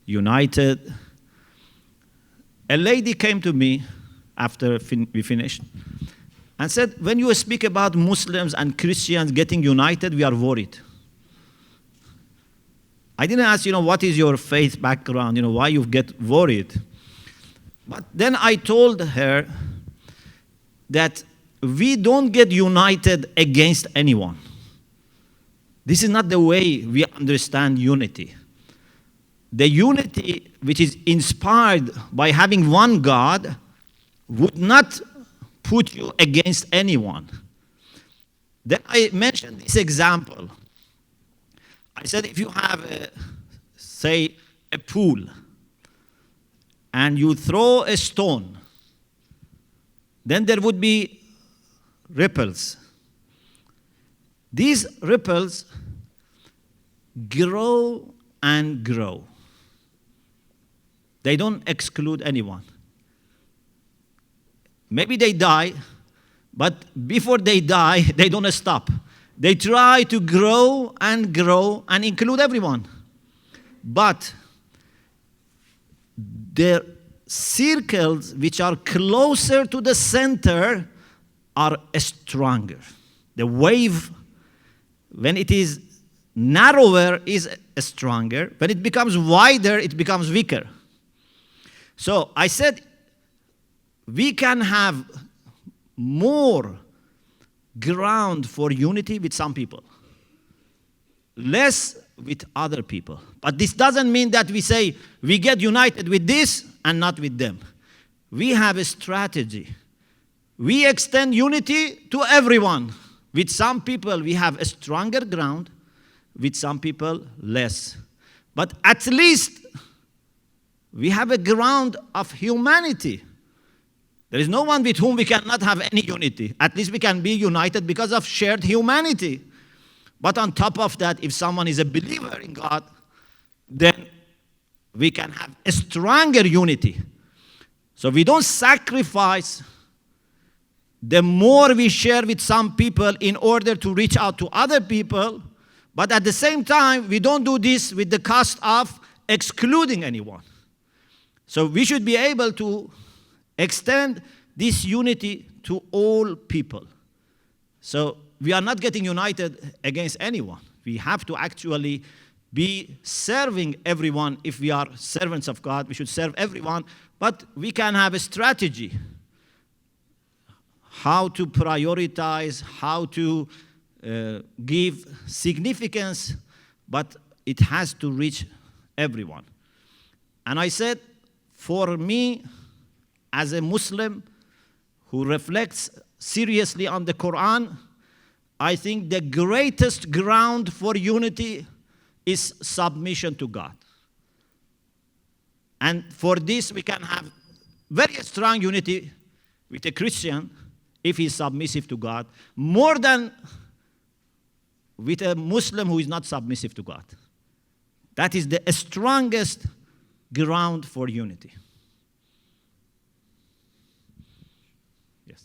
C: united, a lady came to me after we finished and said, when you speak about Muslims and Christians getting united, we are worried. I didn't ask, what is your faith background, why you get worried. But then I told her that we don't get united against anyone. This is not the way we understand unity. The unity which is inspired by having one God would not put you against anyone. Then I mentioned this example. I said, if you have, say, a pool, and you throw a stone, then there would be ripples. These ripples grow and grow. They don't exclude anyone. Maybe they die, but before they die, they don't stop. They try to grow and include everyone. But the circles which are closer to the center are stronger. The wave, when it is narrower, is stronger. When it becomes wider, it becomes weaker. So I said, we can have more ground for unity with some people, less with other people. But this doesn't mean that we say we get united with this and not with them. We have a strategy. We extend unity to everyone. With some people, we have a stronger ground. With some people, less. But at least we have a ground of humanity. There is no one with whom we cannot have any unity. At least we can be united because of shared humanity. But on top of that, if someone is a believer in God, then we can have a stronger unity. So we don't sacrifice the more we share with some people in order to reach out to other people, but at the same time, we don't do this with the cost of excluding anyone. So we should be able to extend this unity to all people. So we are not getting united against anyone. We have to actually be serving everyone. If we are servants of God, we should serve everyone. But we can have a strategy how to prioritize, how to give significance, but it has to reach everyone. And I said, for me, as a Muslim who reflects seriously on the Quran, I think the greatest ground for unity is submission to God. And for this, we can have very strong unity with a Christian if he's submissive to God, more than with a Muslim who is not submissive to God. That is the strongest ground for unity. Yes.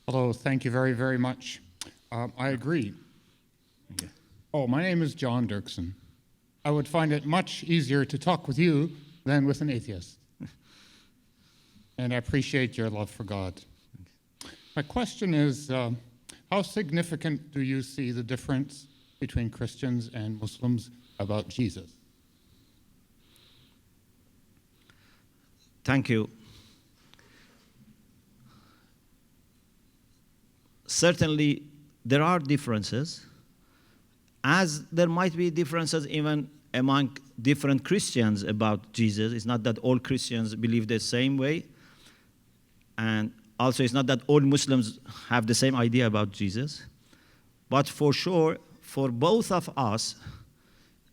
E: Hello, thank you very, very much. I agree.
C: Okay.
E: Oh, my name is John Dirksen. I would find it much easier to talk with you than with an atheist. And I appreciate your love for God. My question is, how significant do you see the difference between Christians and Muslims about Jesus?
C: Thank you. Certainly, there are differences, as there might be differences even among different Christians about Jesus. It's not that all Christians believe the same way, and also it's not that all Muslims have the same idea about Jesus. But for sure, for both of us,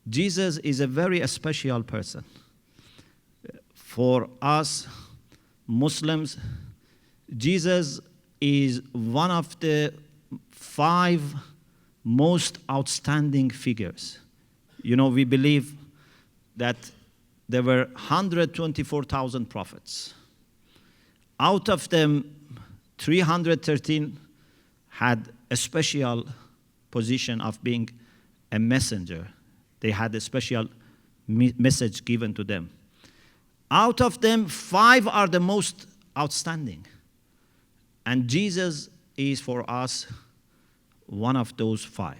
C: Jesus is a very special person. For us Muslims, Jesus is one of the 5 most outstanding figures. You know, we believe that there were 124,000 prophets. Out of them, 313 had a special position of being a messenger. They had a special message given to them. Out of them, 5 are the most outstanding. And Jesus is for us one of those 5.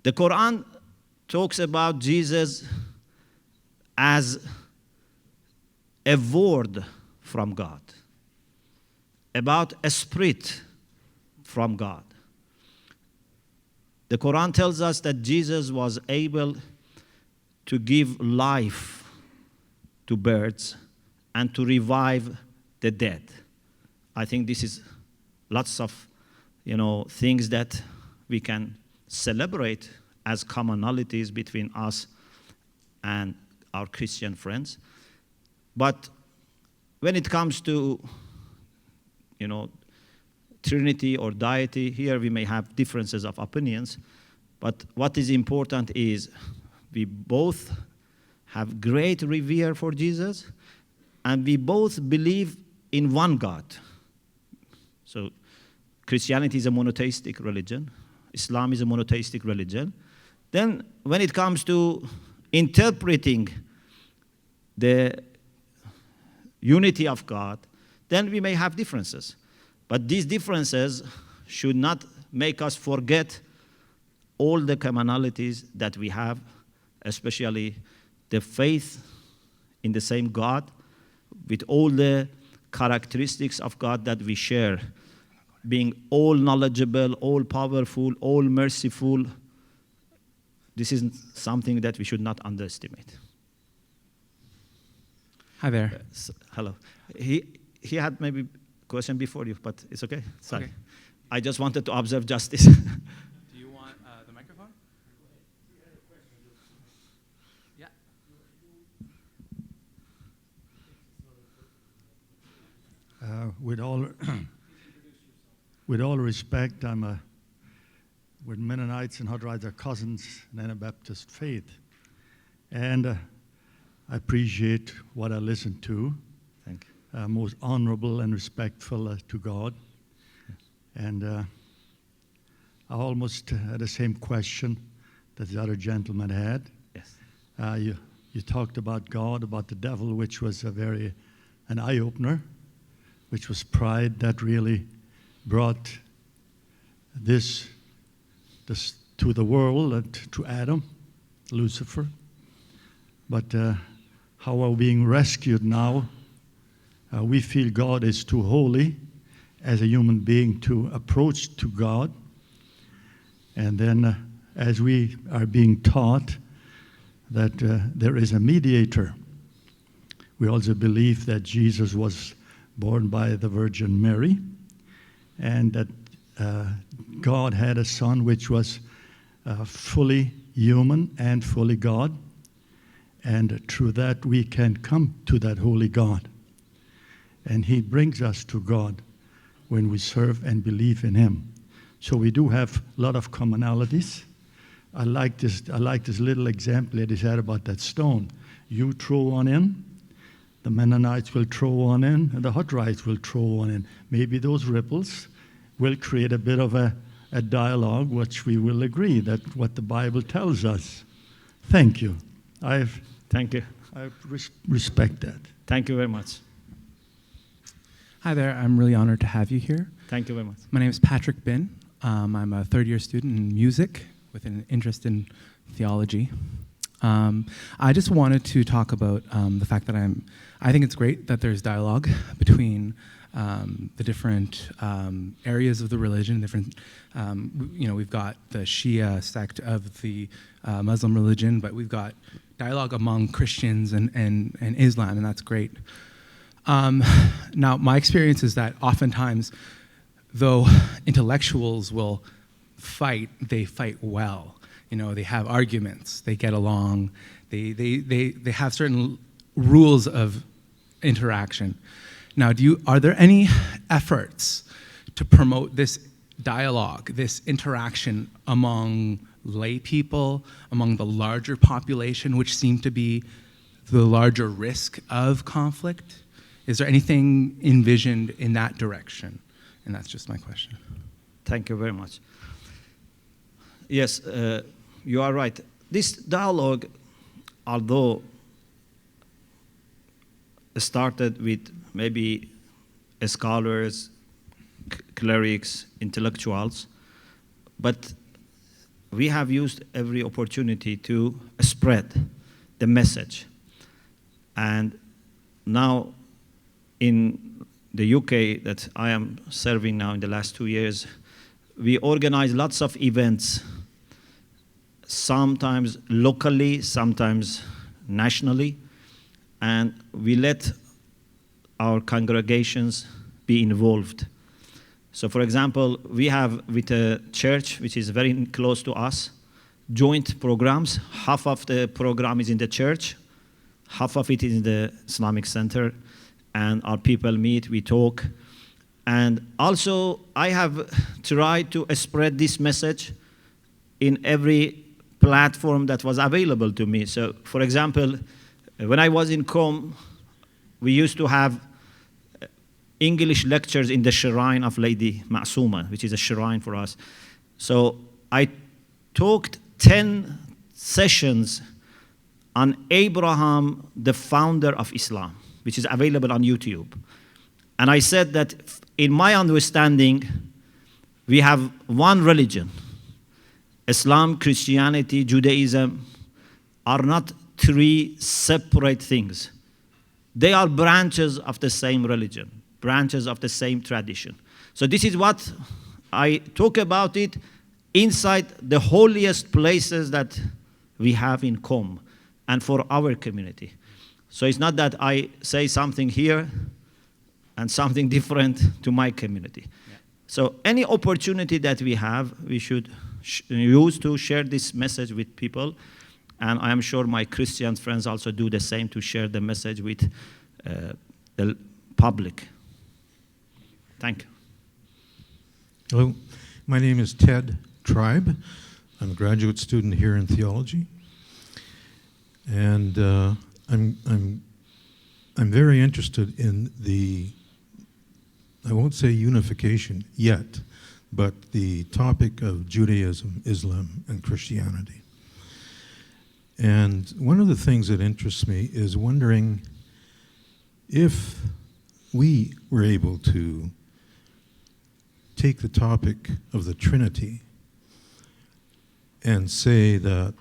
C: The Quran talks about Jesus as a word from God, about a spirit from God. The Quran tells us that Jesus was able to give life to birds and to revive the dead. I think this is lots of, things that we can celebrate as commonalities between us and our Christian friends. But when it comes to, Trinity or deity, here we may have differences of opinions. But what is important is we both have great revere for Jesus, and we both believe in one God. So Christianity is a monotheistic religion. Islam is a monotheistic religion. Then when it comes to interpreting the unity of God, then we may have differences. But these differences should not make us forget all the commonalities that we have, especially the faith in the same God, with all the characteristics of God that we share, being all knowledgeable, all powerful, all merciful. This is something that we should not underestimate.
F: Hi there.
C: Hello. He had maybe a question before you, but it's okay. Sorry.
F: Okay.
C: I just wanted to observe justice.
F: Do you want the microphone? Yeah.
G: With all respect, we're Mennonites and Hudrites are cousins in Anabaptist faith. And I appreciate what I listened to.
C: Thank you.
G: Most honorable and respectful to God. And I almost had the same question that the other gentleman had.
C: Yes.
G: You talked about God, about the devil, which was an eye-opener, which was pride that really brought this to the world and to Adam, Lucifer. But how we're being rescued now, we feel God is too holy as a human being to approach to God. And then as we are being taught that there is a mediator, we also believe that Jesus was born by the Virgin Mary, and that God had a son which was fully human and fully God. And through that, we can come to that holy God. And he brings us to God when we serve and believe in him. So we do have a lot of commonalities. I like this little example that he said about that stone. You throw one in, the Mennonites will throw one in, and the Hutterites will throw one in. Maybe those ripples will create a bit of a dialogue, which we will agree that what the Bible tells us. Thank you.
C: Thank you.
G: I respect that.
C: Thank you very much.
F: Hi there. I'm really honored to have you here.
C: Thank you very much.
F: My name is Patrick Bin. I'm a third-year student in music with an interest in theology. I just wanted to talk about the fact that I think it's great that there's dialogue between the different areas of the religion. We've got the Shia sect of the Muslim religion, but we've got dialogue among Christians and Islam, and that's great. Now, my experience is that oftentimes, though intellectuals will fight, they fight well. They have arguments, they get along, they have certain rules of interaction. Now, are there any efforts to promote this dialogue, this interaction among lay people, among the larger population, which seem to be the larger risk of conflict? Is there anything envisioned in that direction? And that's just my question.
C: Thank you very much. Yes, you are right. This dialogue, although started with maybe scholars, clerics, intellectuals, but we have used every opportunity to spread the message. And now in the UK that I am serving now in the last 2 years, we organize lots of events, sometimes locally, sometimes nationally, and we let our congregations be involved. So for example, we have with a church which is very close to us, joint programs. Half of the program is in the church, half of it is in the Islamic Center, and our people meet, we talk. And also, I have tried to spread this message in every platform that was available to me. So, for example, when I was in Qom, we used to have English lectures in the shrine of Lady Ma'suma, which is a shrine for us. So I talked 10 sessions on Abraham, the founder of Islam, which is available on YouTube. And I said that in my understanding, we have one religion. Islam, Christianity, Judaism are not three separate things. They are branches of the same religion, branches of the same tradition. So this is what I talk about it inside the holiest places that we have in Qom and for our community. So it's not that I say something here and something different to my community. Yeah. So any opportunity that we have, we should use to share this message with people. And I am sure my Christian friends also do the same to share the message with the public. Thank you.
H: Hello, my name is Ted Tribe. I'm a graduate student here in theology. And I'm very interested in the, I won't say unification yet, but the topic of Judaism, Islam, and Christianity. And one of the things that interests me is wondering if we were able to take the topic of the Trinity and say that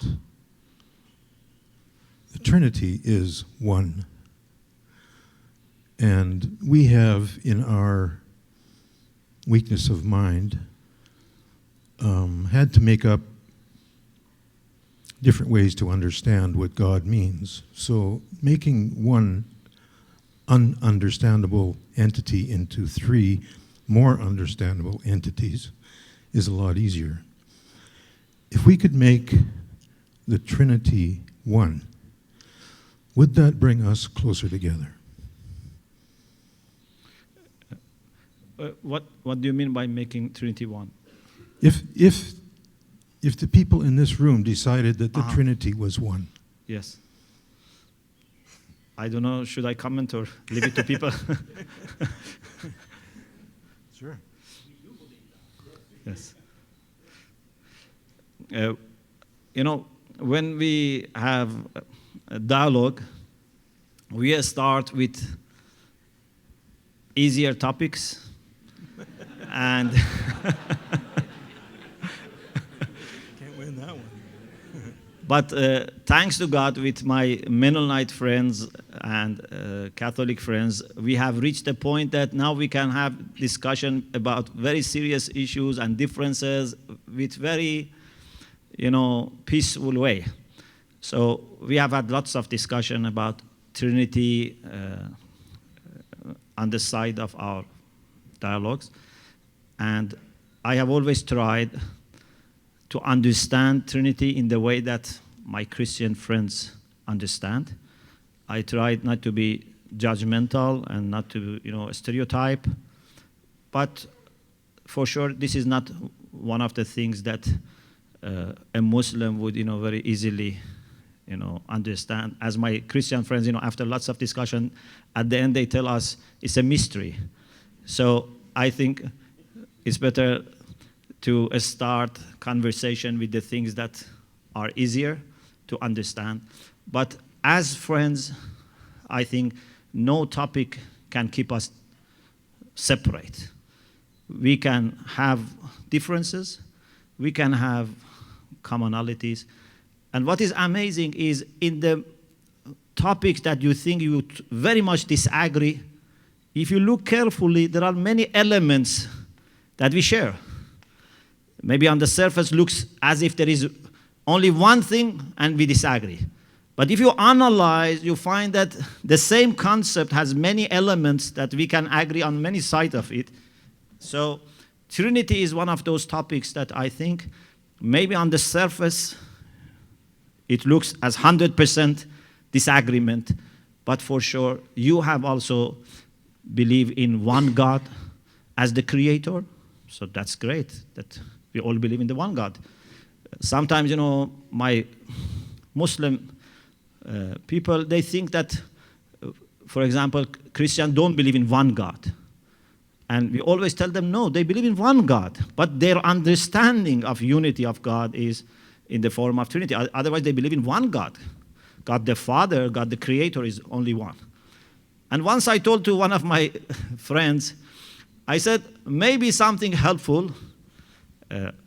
H: the Trinity is one. And we have, in our weakness of mind, had to make up different ways to understand what God means. So making one ununderstandable entity into three more understandable entities is a lot easier. If we could make the Trinity one, would that bring us closer together?
C: What do you mean by making Trinity one?
H: If the people in this room decided that the Trinity was one,
C: Yes. I don't know, should I comment or leave it to people?
H: sure.
C: Yes. When we have a dialogue, we start with easier topics and
H: Can't win that one.
C: but thanks to God, with my Mennonite friends and Catholic friends, we have reached a point that now we can have discussion about very serious issues and differences with very, peaceful way. So we have had lots of discussion about Trinity on the side of our dialogues. And I have always tried to understand Trinity in the way that my Christian friends understand. I tried not to be judgmental and not to, stereotype. But for sure, this is not one of the things that a Muslim would, very easily, understand. As my Christian friends, after lots of discussion, at the end they tell us it's a mystery. So I think it's better to start conversation with the things that are easier to understand. But as friends, I think no topic can keep us separate. We can have differences, we can have commonalities. And what is amazing is in the topics that you think you would very much disagree, if you look carefully, there are many elements that we share. Maybe on the surface looks as if there is only one thing and we disagree. But if you analyze, you find that the same concept has many elements that we can agree on many sides of it. So Trinity is one of those topics that I think maybe on the surface it looks as 100% disagreement, but for sure you have also believe in one God as the creator. So that's great that we all believe in the one God. Sometimes, my Muslim people, they think that, for example, Christians don't believe in one God. And we always tell them, no, they believe in one God. But their understanding of unity of God is in the form of Trinity. Otherwise, they believe in one God. God the Father, God the Creator is only one. And once I told to one of my friends, I said, maybe something helpful.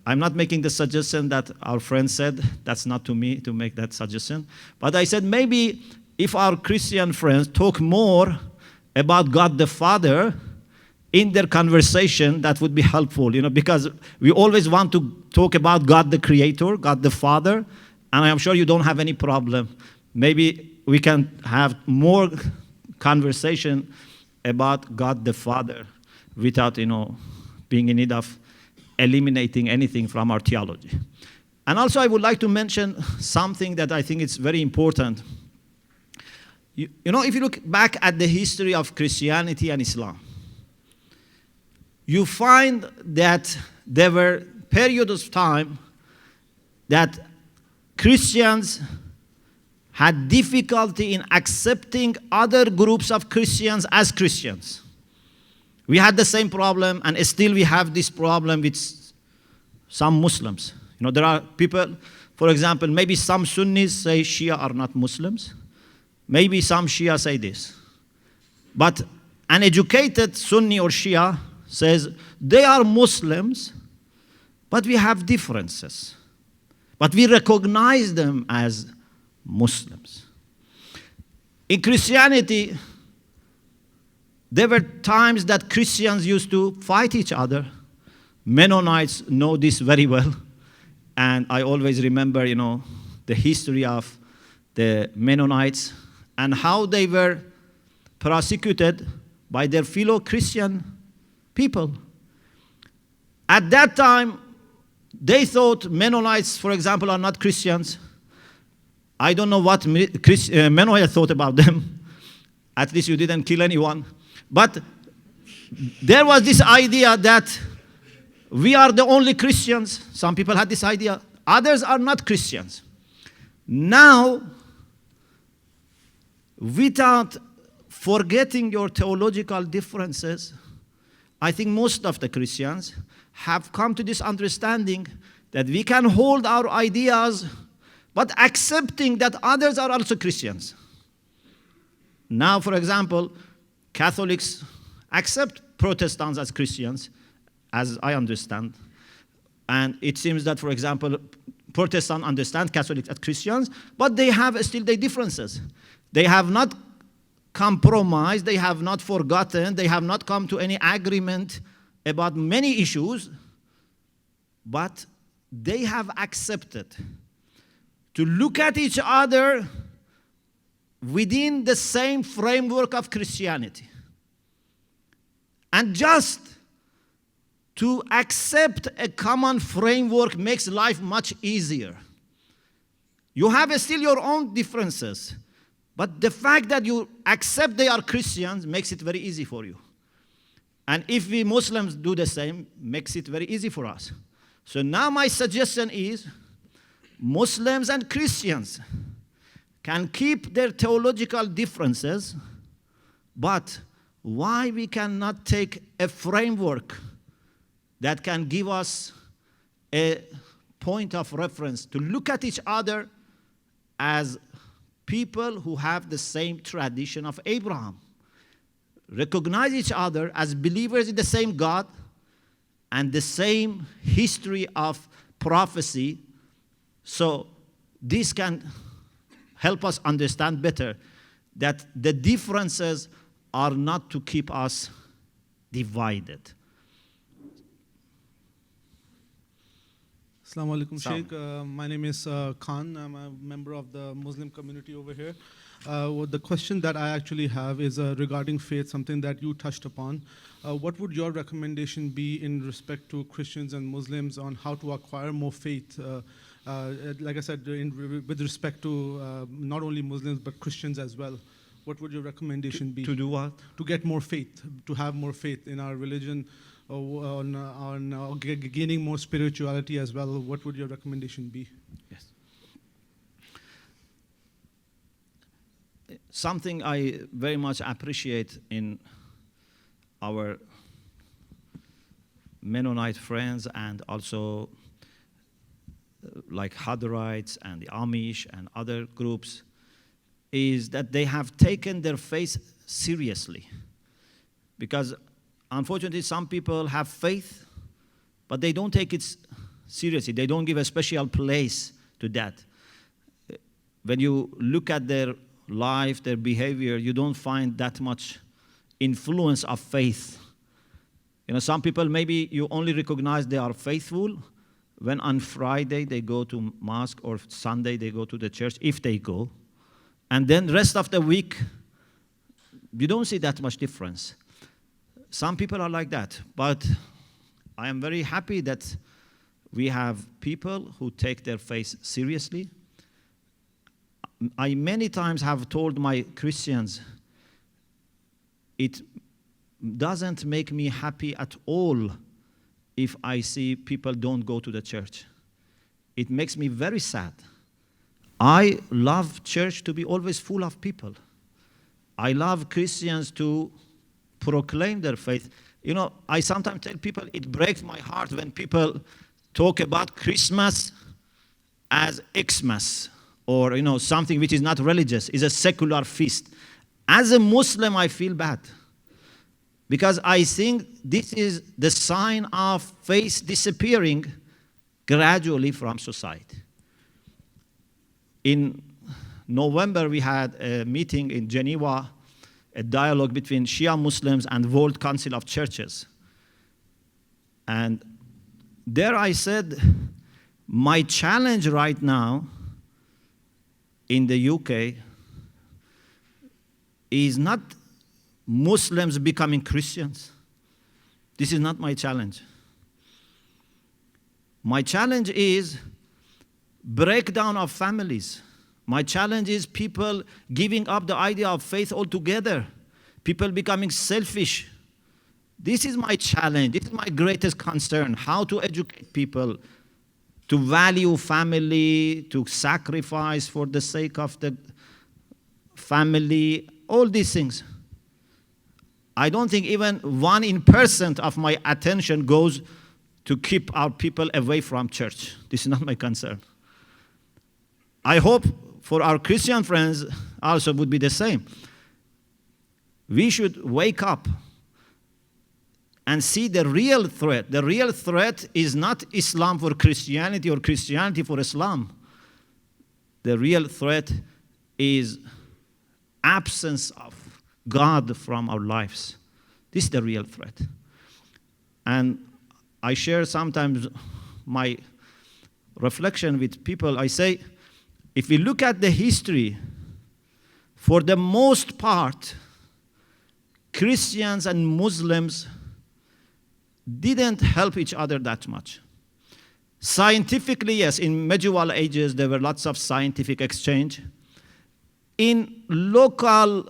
C: I'm not making the suggestion that our friend said. That's not to me to make that suggestion. But I said, maybe if our Christian friends talk more about God the Father in their conversation, that would be helpful, because we always want to talk about God the Creator, God the Father, and I'm sure you don't have any problem. Maybe we can have more conversation about God the Father without, being in need of eliminating anything from our theology. And also I would like to mention something that I think is very important. If you look back at the history of Christianity and Islam, you find that there were periods of time that Christians had difficulty in accepting other groups of Christians as Christians. We had the same problem, and still we have this problem with some Muslims. There are people, for example, maybe some Sunnis say Shia are not Muslims. Maybe some Shia say this. But an educated Sunni or Shia says they are Muslims, but we have differences. But we recognize them as Muslims. In Christianity, there were times that Christians used to fight each other. Mennonites know this very well. And I always remember, the history of the Mennonites and how they were persecuted by their fellow Christian people. At that time, they thought Mennonites, for example, are not Christians. I don't know what Mennonite thought about them. At least you didn't kill anyone. But there was this idea that we are the only Christians. Some people had this idea. Others are not Christians. Now, without forgetting your theological differences, I think most of the Christians have come to this understanding that we can hold our ideas, but accepting that others are also Christians. Now, for example, Catholics accept Protestants as Christians, as I understand. And it seems that, for example, Protestants understand Catholics as Christians, but they have still their differences. They have not compromised, they have not forgotten, they have not come to any agreement about many issues, but they have accepted to look at each other within the same framework of Christianity. And just to accept a common framework makes life much easier. You have still your own differences, but the fact that you accept they are Christians makes it very easy for you. And if we Muslims do the same, makes it very easy for us. So now my suggestion is Muslims and Christians can keep their theological differences, but why we cannot take a framework that can give us a point of reference to look at each other as people who have the same tradition of Abraham, recognize each other as believers in the same God and the same history of prophecy. So this can help us understand better that the differences are not to keep us divided.
I: Assalamu alaikum, Sheikh. My name is Khan. I'm a member of the Muslim community over here. The question that I actually have is regarding faith, something that you touched upon. What would your recommendation be in respect to Christians and Muslims on how to acquire more faith? Like I said, with respect to not only Muslims but Christians as well. What would your recommendation be?
C: To do what?
I: To get more faith, to have more faith in our religion, on gaining more spirituality as well. What would your recommendation be?
C: Yes. Something I very much appreciate in our Mennonite friends and also like Hadarites and the Amish and other groups is that they have taken their faith seriously. Because unfortunately, some people have faith, but they don't take it seriously. They don't give a special place to that. When you look at their life, their behavior, you don't find that much influence of faith. You know, some people, maybe you only recognize they are faithful when on Friday they go to mosque or Sunday they go to the church, if they go. And then the rest of the week, you don't see that much difference. Some people are like that, but I am very happy that we have people who take their faith seriously. I many times have told my Christians, it doesn't make me happy at all if I see people don't go to the church. It makes me very sad. I love church to be always full of people. I love Christians to proclaim their faith. You know, I sometimes tell people it breaks my heart when people talk about Christmas as Xmas or, you know, something which is not religious, is a secular feast. As a Muslim, I feel bad because I think this is the sign of faith disappearing gradually from society. In November, we had a meeting in Geneva, a dialogue between Shi'a Muslims and World Council of Churches. And there I said, my challenge right now in the UK is not Muslims becoming Christians. This is not my challenge. My challenge is breakdown of families. My challenge is people giving up the idea of faith altogether, people becoming selfish. This is my challenge. This is my greatest concern, how to educate people to value family, to sacrifice for the sake of the family, all these things. I don't think even 1% of my attention goes to keep our people away from church. This is not my concern. I hope for our Christian friends also would be the same. We should wake up and see the real threat. The real threat is not Islam for Christianity or Christianity for Islam. The real threat is absence of God from our lives. This is the real threat. And I share sometimes my reflection with people. I say, if we look at the history, for the most part, Christians and Muslims didn't help each other that much. Scientifically, yes, in medieval ages, there were lots of scientific exchange. In local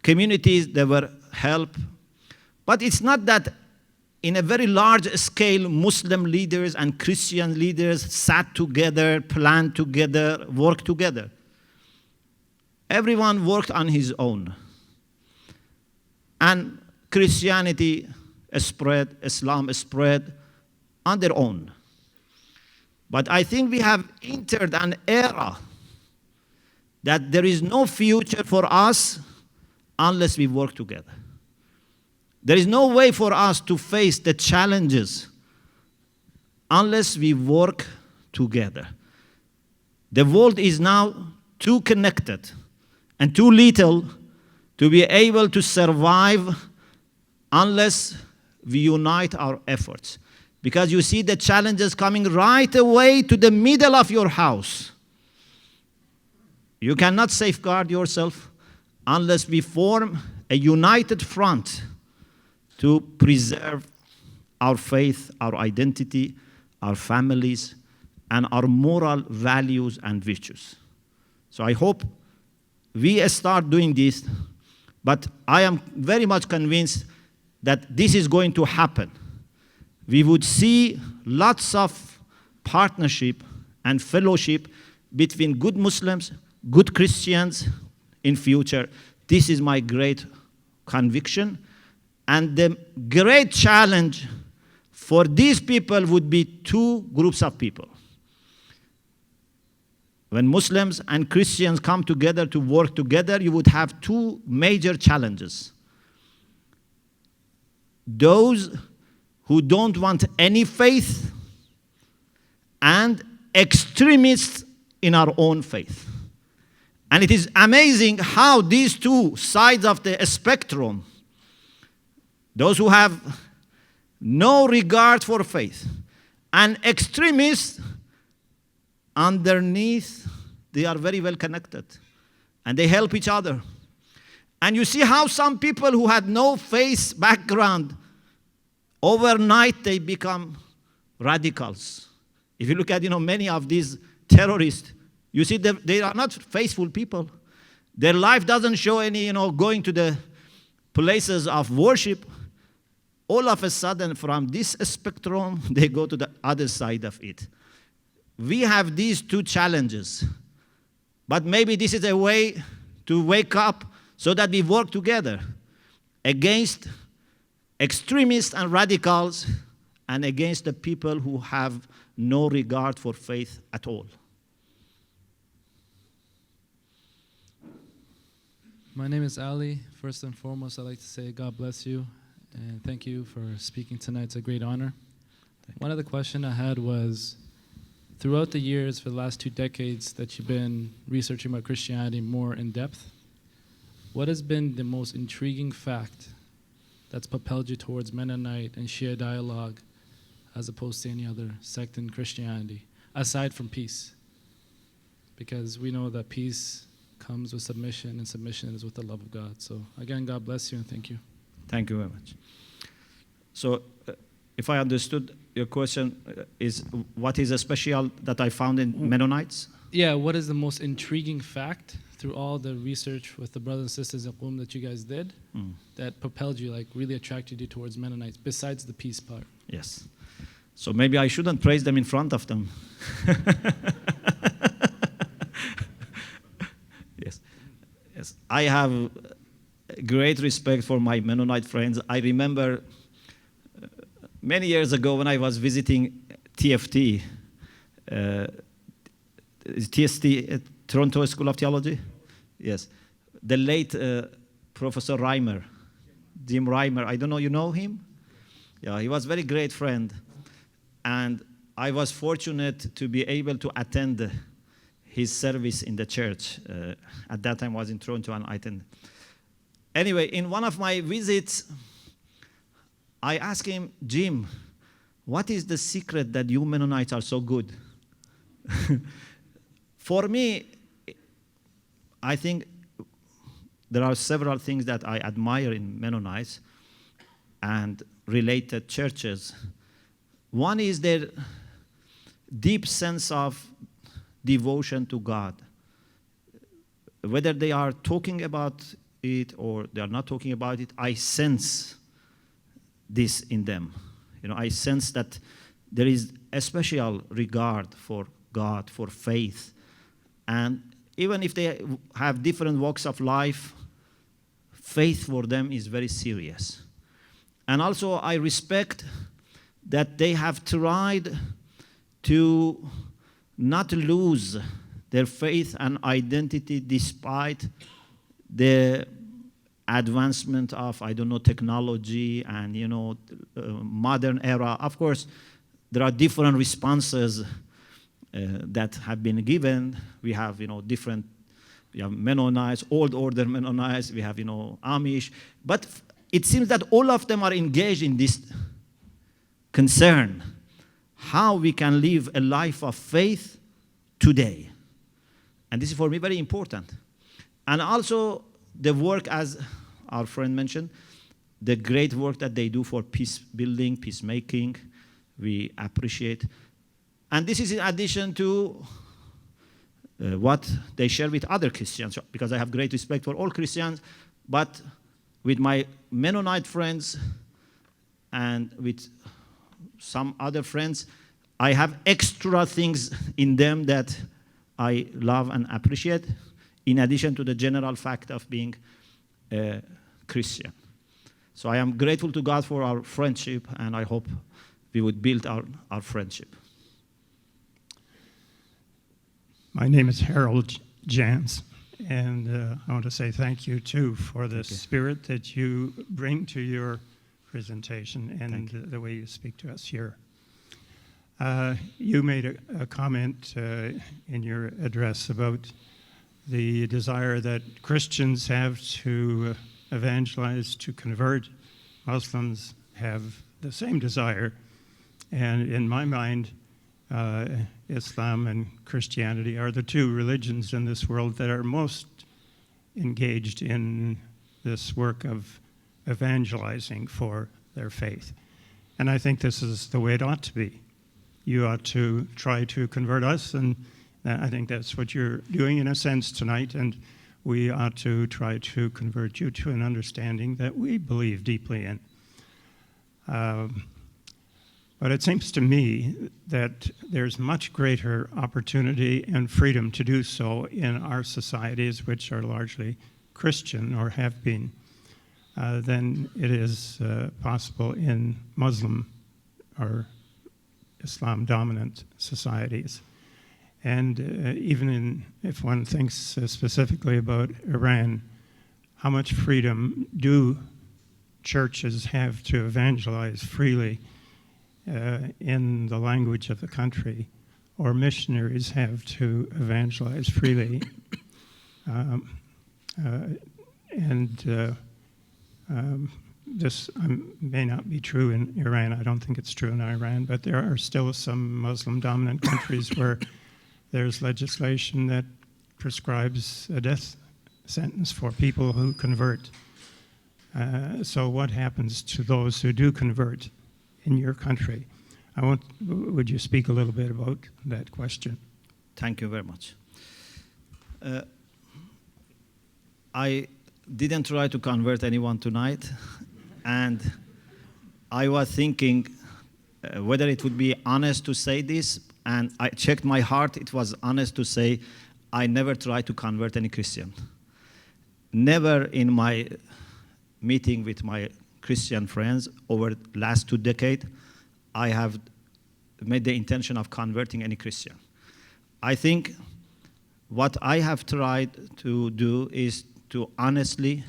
C: communities, there were help. But it's not that in a very large scale, Muslim leaders and Christian leaders sat together, planned together, worked together. Everyone worked on his own. And Christianity spread, Islam spread on their own. But I think we have entered an era that there is no future for us unless we work together. There is no way for us to face the challenges unless we work together. The world is now too connected and too little to be able to survive unless we unite our efforts. Because you see the challenges coming right away to the middle of your house. You cannot safeguard yourself unless we form a united front to preserve our faith, our identity, our families, and our moral values and virtues. So I hope we start doing this, but I am very much convinced that this is going to happen. We would see lots of partnership and fellowship between good Muslims, good Christians in future. This is my great conviction. And the great challenge for these people would be two groups of people. When Muslims and Christians come together to work together, you would have two major challenges. Those who don't want any faith and extremists in our own faith. And it is amazing how these two sides of the spectrum, those who have no regard for faith and extremists, underneath, they are very well connected and they help each other. And you see how some people who had no faith background, overnight they become radicals. If you look at many of these terrorists, you see they are not faithful people. Their life doesn't show any going to the places of worship. All of a sudden, from this spectrum, they go to the other side of it. We have these two challenges. But maybe this is a way to wake up so that we work together against extremists and radicals and against the people who have no regard for faith at all.
J: My name is Ali. First and foremost, I'd like to say God bless you and thank you for speaking tonight. It's a great honor. One other question I had was, throughout the years, for the last 2 decades that you've been researching about Christianity more in depth, what has been the most intriguing fact that's propelled you towards Mennonite and Shia dialogue as opposed to any other sect in Christianity, aside from peace? Because we know that peace comes with submission, and submission is with the love of God. So again, God bless you and thank you.
C: Thank you very much. So if I understood your question is, what is special that I found in Mennonites?
J: Yeah, what is the most intriguing fact through all the research with the brothers and sisters in Qom that you guys did that propelled you, like really attracted you towards Mennonites, besides the peace part?
C: Yes. So maybe I shouldn't praise them in front of them. Yes. Yes. I have great respect for my Mennonite friends. I remember many years ago when I was visiting TFT, TST, Toronto School of Theology. Yes. The late Professor Reimer, Jim Reimer. I don't know, you know him? Yeah, he was a very great friend. And I was fortunate to be able to attend his service in the church. At that time I was in Toronto and I attended. Anyway, in one of my visits, I asked him, Jim, what is the secret that you Mennonites are so good? For me, I think there are several things that I admire in Mennonites and related churches. One is their deep sense of devotion to God. Whether they are talking about it or they are not talking about it, I sense this in them. You know, I sense that there is a special regard for God, for faith. And even if they have different walks of life, faith for them is very serious. And also I respect that they have tried to not lose their faith and identity despite the advancement of, I don't know, technology and, you know, modern era. Of course, there are different responses that have been given. We have, you know, different, we have Mennonites, old order Mennonites, we have, you know, Amish. But it seems that all of them are engaged in this concern, how we can live a life of faith today. And this is for me very important. And also the work, as our friend mentioned, the great work that they do for peace building, peacemaking, we appreciate. And this is in addition to what they share with other Christians, because I have great respect for all Christians, but with my Mennonite friends and with some other friends, I have extra things in them that I love and appreciate, in addition to the general fact of being a Christian. So I am grateful to God for our friendship, and I hope we would build our friendship.
K: My name is Harold Jans, and I want to say thank you, too, for the spirit that you bring to your presentation and the way you speak to us here. You made a comment in your address about the desire that Christians have to evangelize, to convert. Muslims have the same desire. And in my mind, Islam and Christianity are the two religions in this world that are most engaged in this work of evangelizing for their faith. And I think this is the way it ought to be. You ought to try to convert us, and I think that's what you're doing in a sense tonight, and we ought to try to convert you to an understanding that we believe deeply in. But it seems to me that there's much greater opportunity and freedom to do so in our societies, which are largely Christian or have been, than it is possible in Muslim or Islam-dominant societies. And even if one thinks specifically about Iran, how much freedom do churches have to evangelize freely in the language of the country, or missionaries have to evangelize freely? This may not be true in Iran. I don't think it's true in Iran, but there are still some Muslim-dominant countries where there's legislation that prescribes a death sentence for people who convert. So what happens to those who do convert in your country? Would you speak a little bit about that question?
C: Thank you very much. I didn't try to convert anyone tonight, and I was thinking whether it would be honest to say this, and I checked my heart, it was honest to say I never tried to convert any Christian. Never in my meeting with my Christian friends over the last 2 decades, I have made the intention of converting any Christian. I think what I have tried to do is to honestly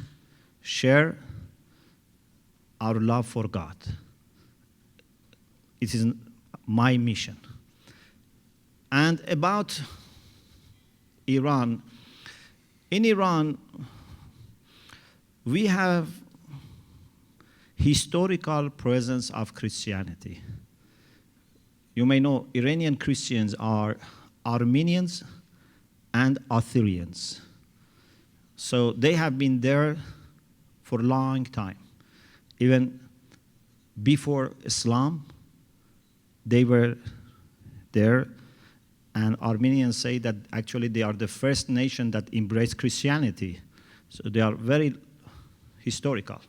C: share our love for God. It is my mission. And about Iran, in Iran, we have historical presence of Christianity. You may know Iranian Christians are Armenians and Assyrians. So they have been there for a long time. Even before Islam, they were there, and Armenians say that actually they are the first nation that embraced Christianity. So they are very historical.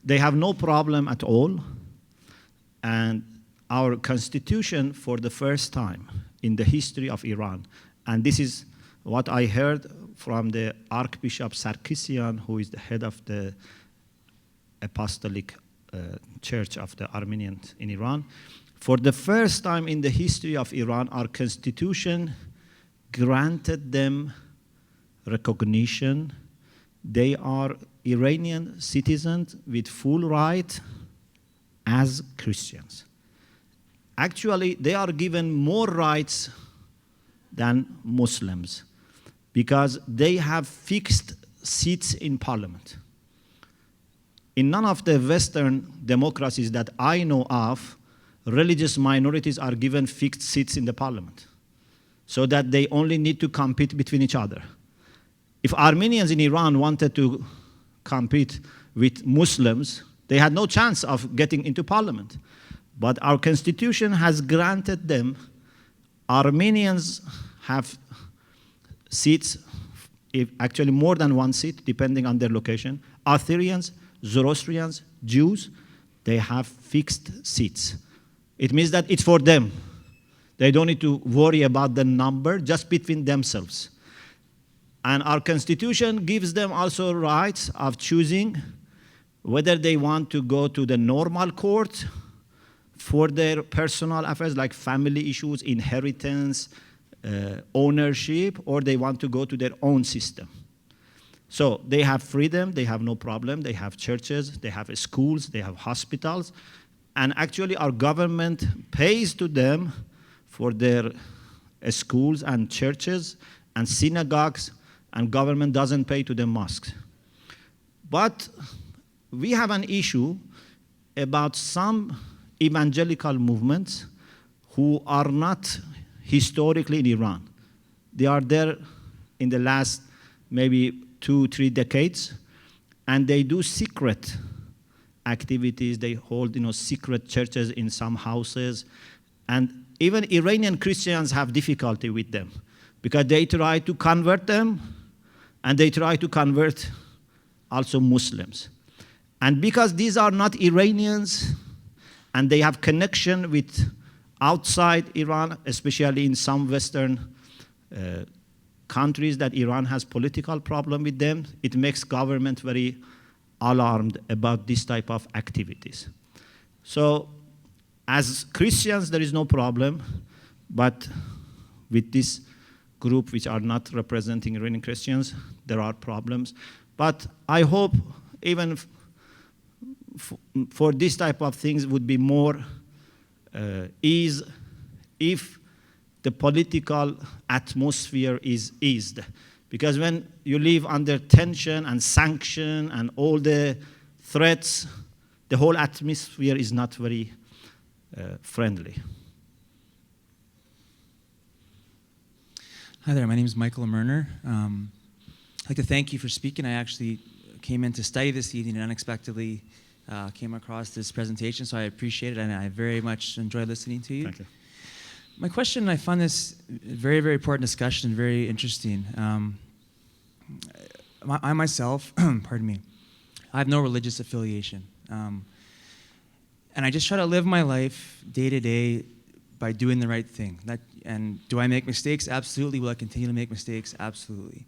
C: They have no problem at all, and our constitution for the first time in the history of Iran, and this is what I heard from the Archbishop Sarkisian, who is the head of the Apostolic Church of the Armenians in Iran. For the first time in the history of Iran, our constitution granted them recognition. They are Iranian citizens with full right as Christians. Actually, they are given more rights than Muslims because they have fixed seats in parliament. In none of the Western democracies that I know of, religious minorities are given fixed seats in the parliament so that they only need to compete between each other. If Armenians in Iran wanted to compete with Muslims, they had no chance of getting into parliament. But our constitution has granted them, Armenians have seats, actually more than one seat, depending on their location. Assyrians, Zoroastrians, Jews, they have fixed seats. It means that it's for them. They don't need to worry about the number, just between themselves. And our constitution gives them also rights of choosing whether they want to go to the normal court for their personal affairs like family issues, inheritance, ownership, or they want to go to their own system. So they have freedom, they have no problem, they have churches, they have schools, they have hospitals, and actually our government pays to them for their schools and churches and synagogues, and government doesn't pay to the mosques. But we have an issue about some evangelical movements who are not historically in Iran. They are there in the last maybe 2-3 decades, and they do secret activities. They hold secret churches in some houses, and even Iranian Christians have difficulty with them because they try to convert them, and they try to convert also Muslims. And because these are not Iranians, and they have connection with outside Iran, especially in some Western countries that Iran has political problem with them, it makes government very alarmed about this type of activities. So as Christians, there is no problem, but with this group which are not representing Iranian Christians, there are problems. But I hope even for this type of things would be more ease if the political atmosphere is eased. Because when you live under tension and sanction and all the threats, the whole atmosphere is not very friendly.
L: Hi there, my name is Michael Merner. I'd like to thank you for speaking. I actually came in to study this evening and unexpectedly came across this presentation, so I appreciate it, and I very much enjoyed listening to you.
C: Thank you.
L: My question, I find this very, very important discussion, very interesting. I myself, pardon me, I have no religious affiliation. And I just try to live my life day to day by doing the right thing. And do I make mistakes? Absolutely. Will I continue to make mistakes? Absolutely.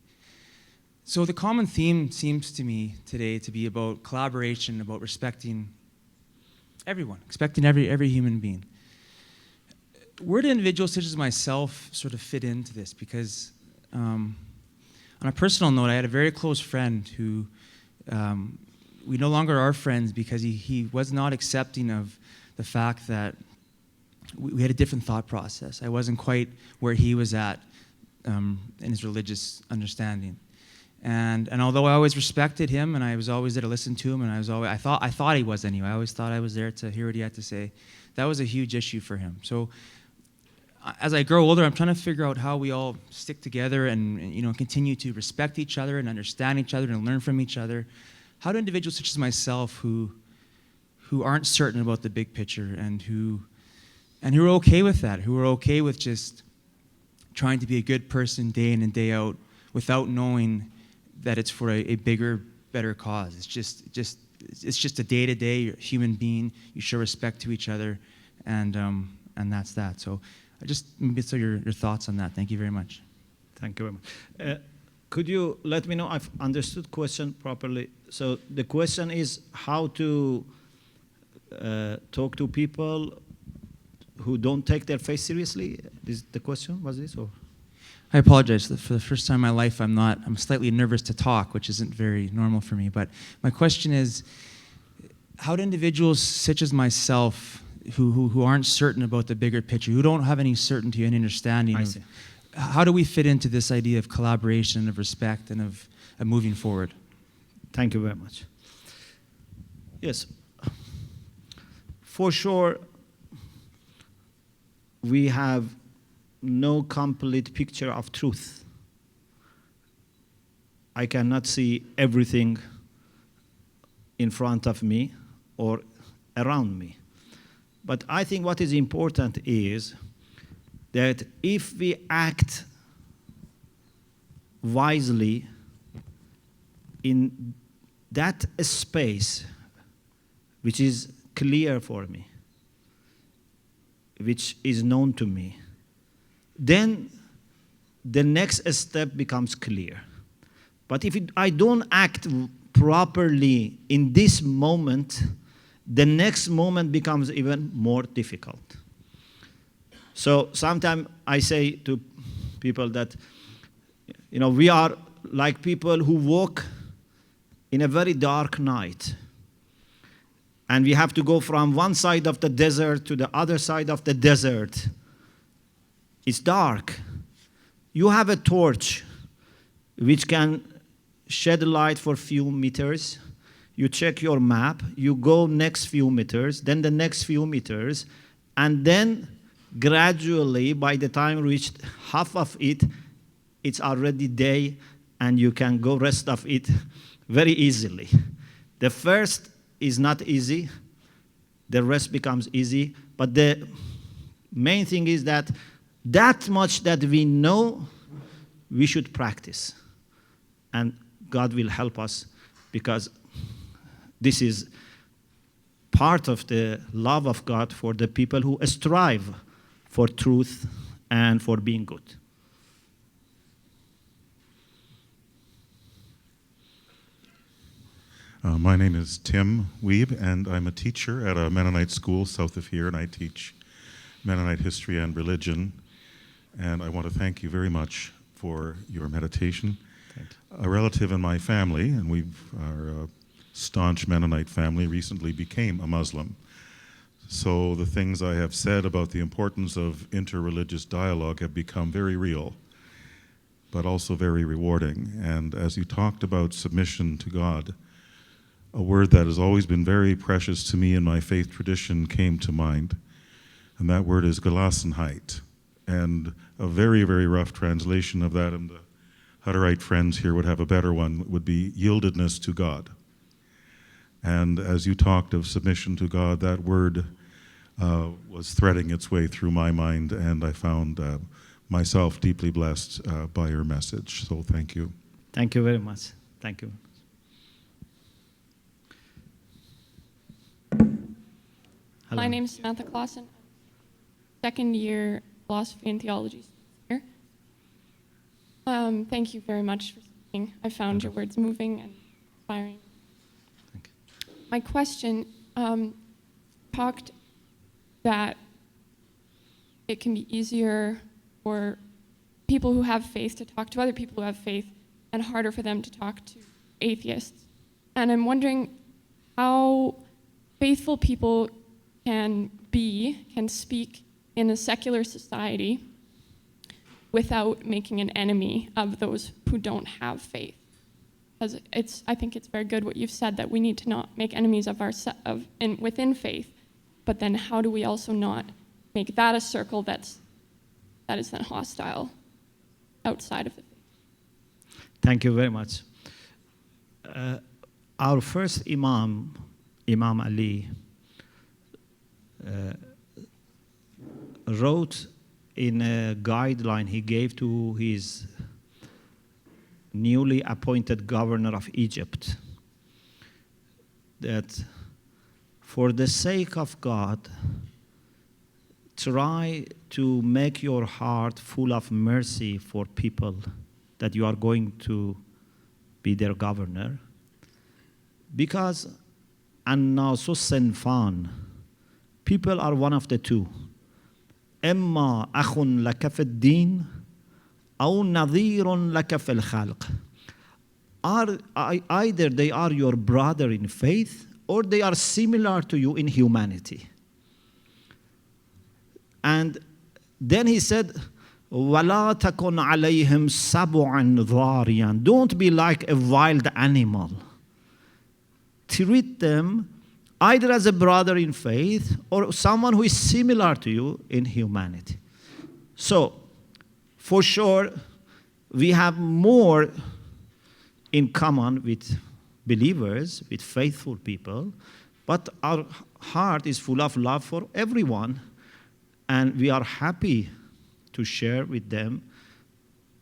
L: So the common theme seems to me today to be about collaboration, about respecting everyone, respecting every human being. Where do individuals such as myself sort of fit into this? Because on a personal note, I had a very close friend who we no longer are friends because he was not accepting of the fact that we had a different thought process. I wasn't quite where he was at in his religious understanding. And although I always respected him and I was always there to listen to him, and I thought he was anyway. I always thought I was there to hear what he had to say. That was a huge issue for him. So as I grow older, I'm trying to figure out how we all stick together and continue to respect each other and understand each other and learn from each other. How do individuals such as myself who aren't certain about the big picture and who are okay with that, who are okay with just trying to be a good person day in and day out without knowing that it's for a bigger, better cause? It's just a day-to-day human being. You show respect to each other, and that's that. So your thoughts on that. Thank you very much.
C: Thank you very much. Could you let me know I've understood question properly? So the question is how to talk to people who don't take their faith seriously? Is the question, was this? Or?
L: I apologize. For the first time in my life, I'm slightly nervous to talk, which isn't very normal for me. But my question is, how do individuals such as myself who aren't certain about the bigger picture, who don't have any certainty and understanding of, how do we fit into this idea of collaboration, of respect, and of moving forward?
C: Thank you very much. Yes, for sure, we have no complete picture of truth. I cannot see everything in front of me or around me. But I think what is important is that if we act wisely in that space which is clear for me, which is known to me, then the next step becomes clear. But if I don't act properly in this moment, the next moment becomes even more difficult. So sometimes I say to people that, we are like people who walk in a very dark night. And we have to go from one side of the desert to the other side of the desert. It's dark. You have a torch which can shed light for a few meters. You check your map, you go next few meters, then the next few meters, and then gradually, by the time you reach half of it, it's already day, and you can go rest of it very easily. The first is not easy. The rest becomes easy. But the main thing is that much that we know, we should practice. And God will help us, because this is part of the love of God for the people who strive for truth and for being good.
M: My name is Tim Weeb, and I'm a teacher at a Mennonite school south of here, and I teach Mennonite history and religion. And I want to thank you very much for your meditation. A relative in my family, and our staunch Mennonite family, recently became a Muslim. So the things I have said about the importance of interreligious dialogue have become very real, but also very rewarding. And as you talked about submission to God, a word that has always been very precious to me in my faith tradition came to mind, and that word is Gelassenheit. And a very, very rough translation of that, and the Hutterite friends here would have a better one, would be yieldedness to God. And as you talked of submission to God, that word was threading its way through my mind, and I found myself deeply blessed by your message. So thank you.
C: Thank you very much. Thank you. Hello.
N: My name is Samantha Clausen. Second year philosophy and theology here. Thank you very much for speaking. I found your words moving and inspiring.
C: Thank you.
N: My question talked that it can be easier for people who have faith to talk to other people who have faith and harder for them to talk to atheists. And I'm wondering how faithful people can speak in a secular society without making an enemy of those who don't have faith. Because I think it's very good what you've said, that we need to not make enemies of within faith, but then how do we also not make that a circle that is then hostile outside of the faith?
C: Thank you very much. Our first Imam, Imam Ali, wrote in a guideline he gave to his newly appointed governor of Egypt that for the sake of God, try to make your heart full of mercy for people that you are going to be their governor. Because الناس صنفان, people are one of the two. إما أخ لك في الدين أو نظير لك في الخلق. Either they are your brother in faith or they are similar to you in humanity. And then he said, وَلَا تَكُنْ عَلَيْهِمْ سَبُعًا ضَارِيًا. Don't be like a wild animal. Treat them either as a brother in faith or someone who is similar to you in humanity. So, for sure, we have more in common with believers, with faithful people, but our heart is full of love for everyone, and we are happy to share with them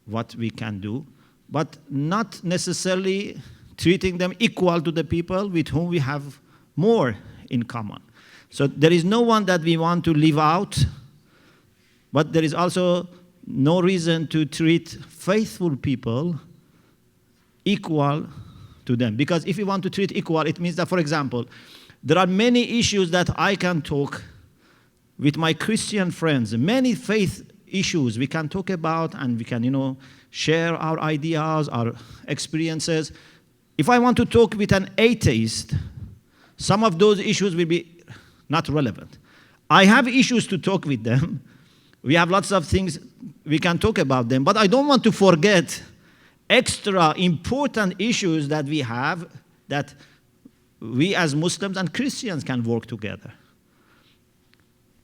C: what we can do, but not necessarily treating them equal to the people with whom we have more in common. So there is no one that we want to leave out, but there is also no reason to treat faithful people equal to them. Because if you want to treat equal, it means that, for example, there are many issues that I can talk with my Christian friends, many faith issues we can talk about, and we can, share our ideas, our experiences. If I want to talk with an atheist, some of those issues will be not relevant. I have issues to talk with them. We have lots of things we can talk about them, but I don't want to forget extra important issues that we have that we as Muslims and Christians can work together.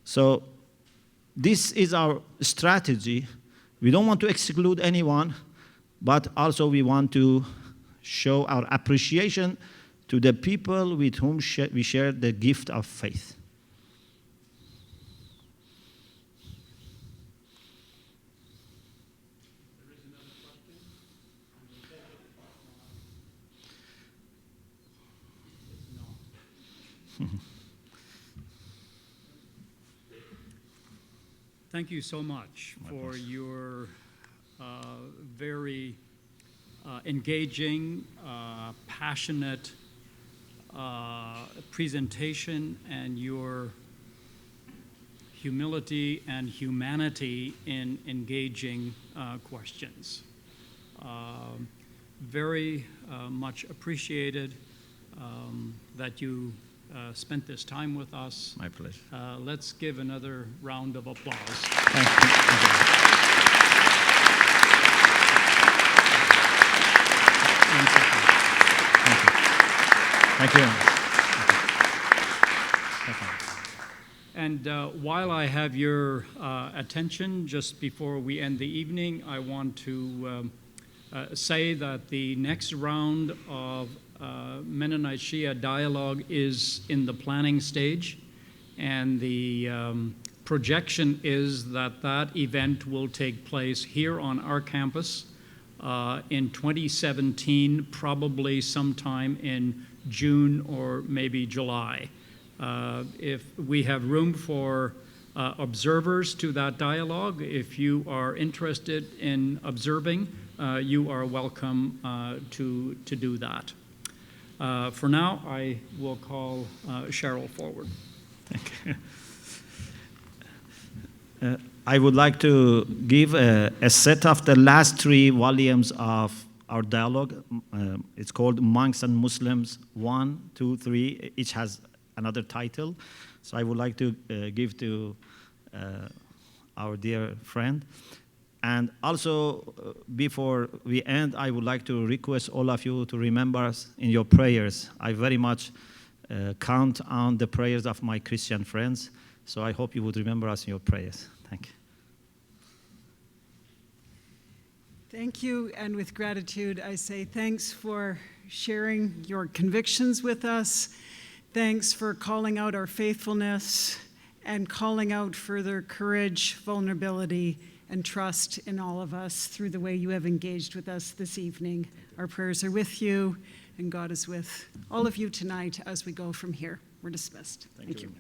C: So this is our strategy. We don't want to exclude anyone, but also we want to show our appreciation to the people with whom we share the gift of faith.
B: Thank you so much for your very engaging, passionate presentation, and your humility and humanity in engaging questions. Very much appreciated that you spent this time with us.
C: My pleasure.
B: Let's give another round of applause.
C: Thank you. Thank you.
B: And while I have your attention, just before we end the evening, I want to say that the next round of Mennonite Shia dialogue is in the planning stage, and the projection is that that event will take place here on our campus in 2017, probably sometime in June or maybe July. If we have room for observers to that dialogue, if you are interested in observing, you are welcome to do that. For now, I will call Cheryl forward.
C: Thank you. I would like to give a set of the last 3 volumes of our dialogue. It's called Monks and Muslims 1, 2, 3. Each has another title. So I would like to give to our dear friend. And also, before we end, I would like to request all of you to remember us in your prayers. I very much count on the prayers of my Christian friends. So I hope you would remember us in your prayers. Thank you.
A: Thank you, and with gratitude, I say thanks for sharing your convictions with us. Thanks for calling out our faithfulness and calling out further courage, vulnerability, and trust in all of us through the way you have engaged with us this evening. Our prayers are with you, and God is with all of you tonight as we go from here. We're dismissed. Thank you.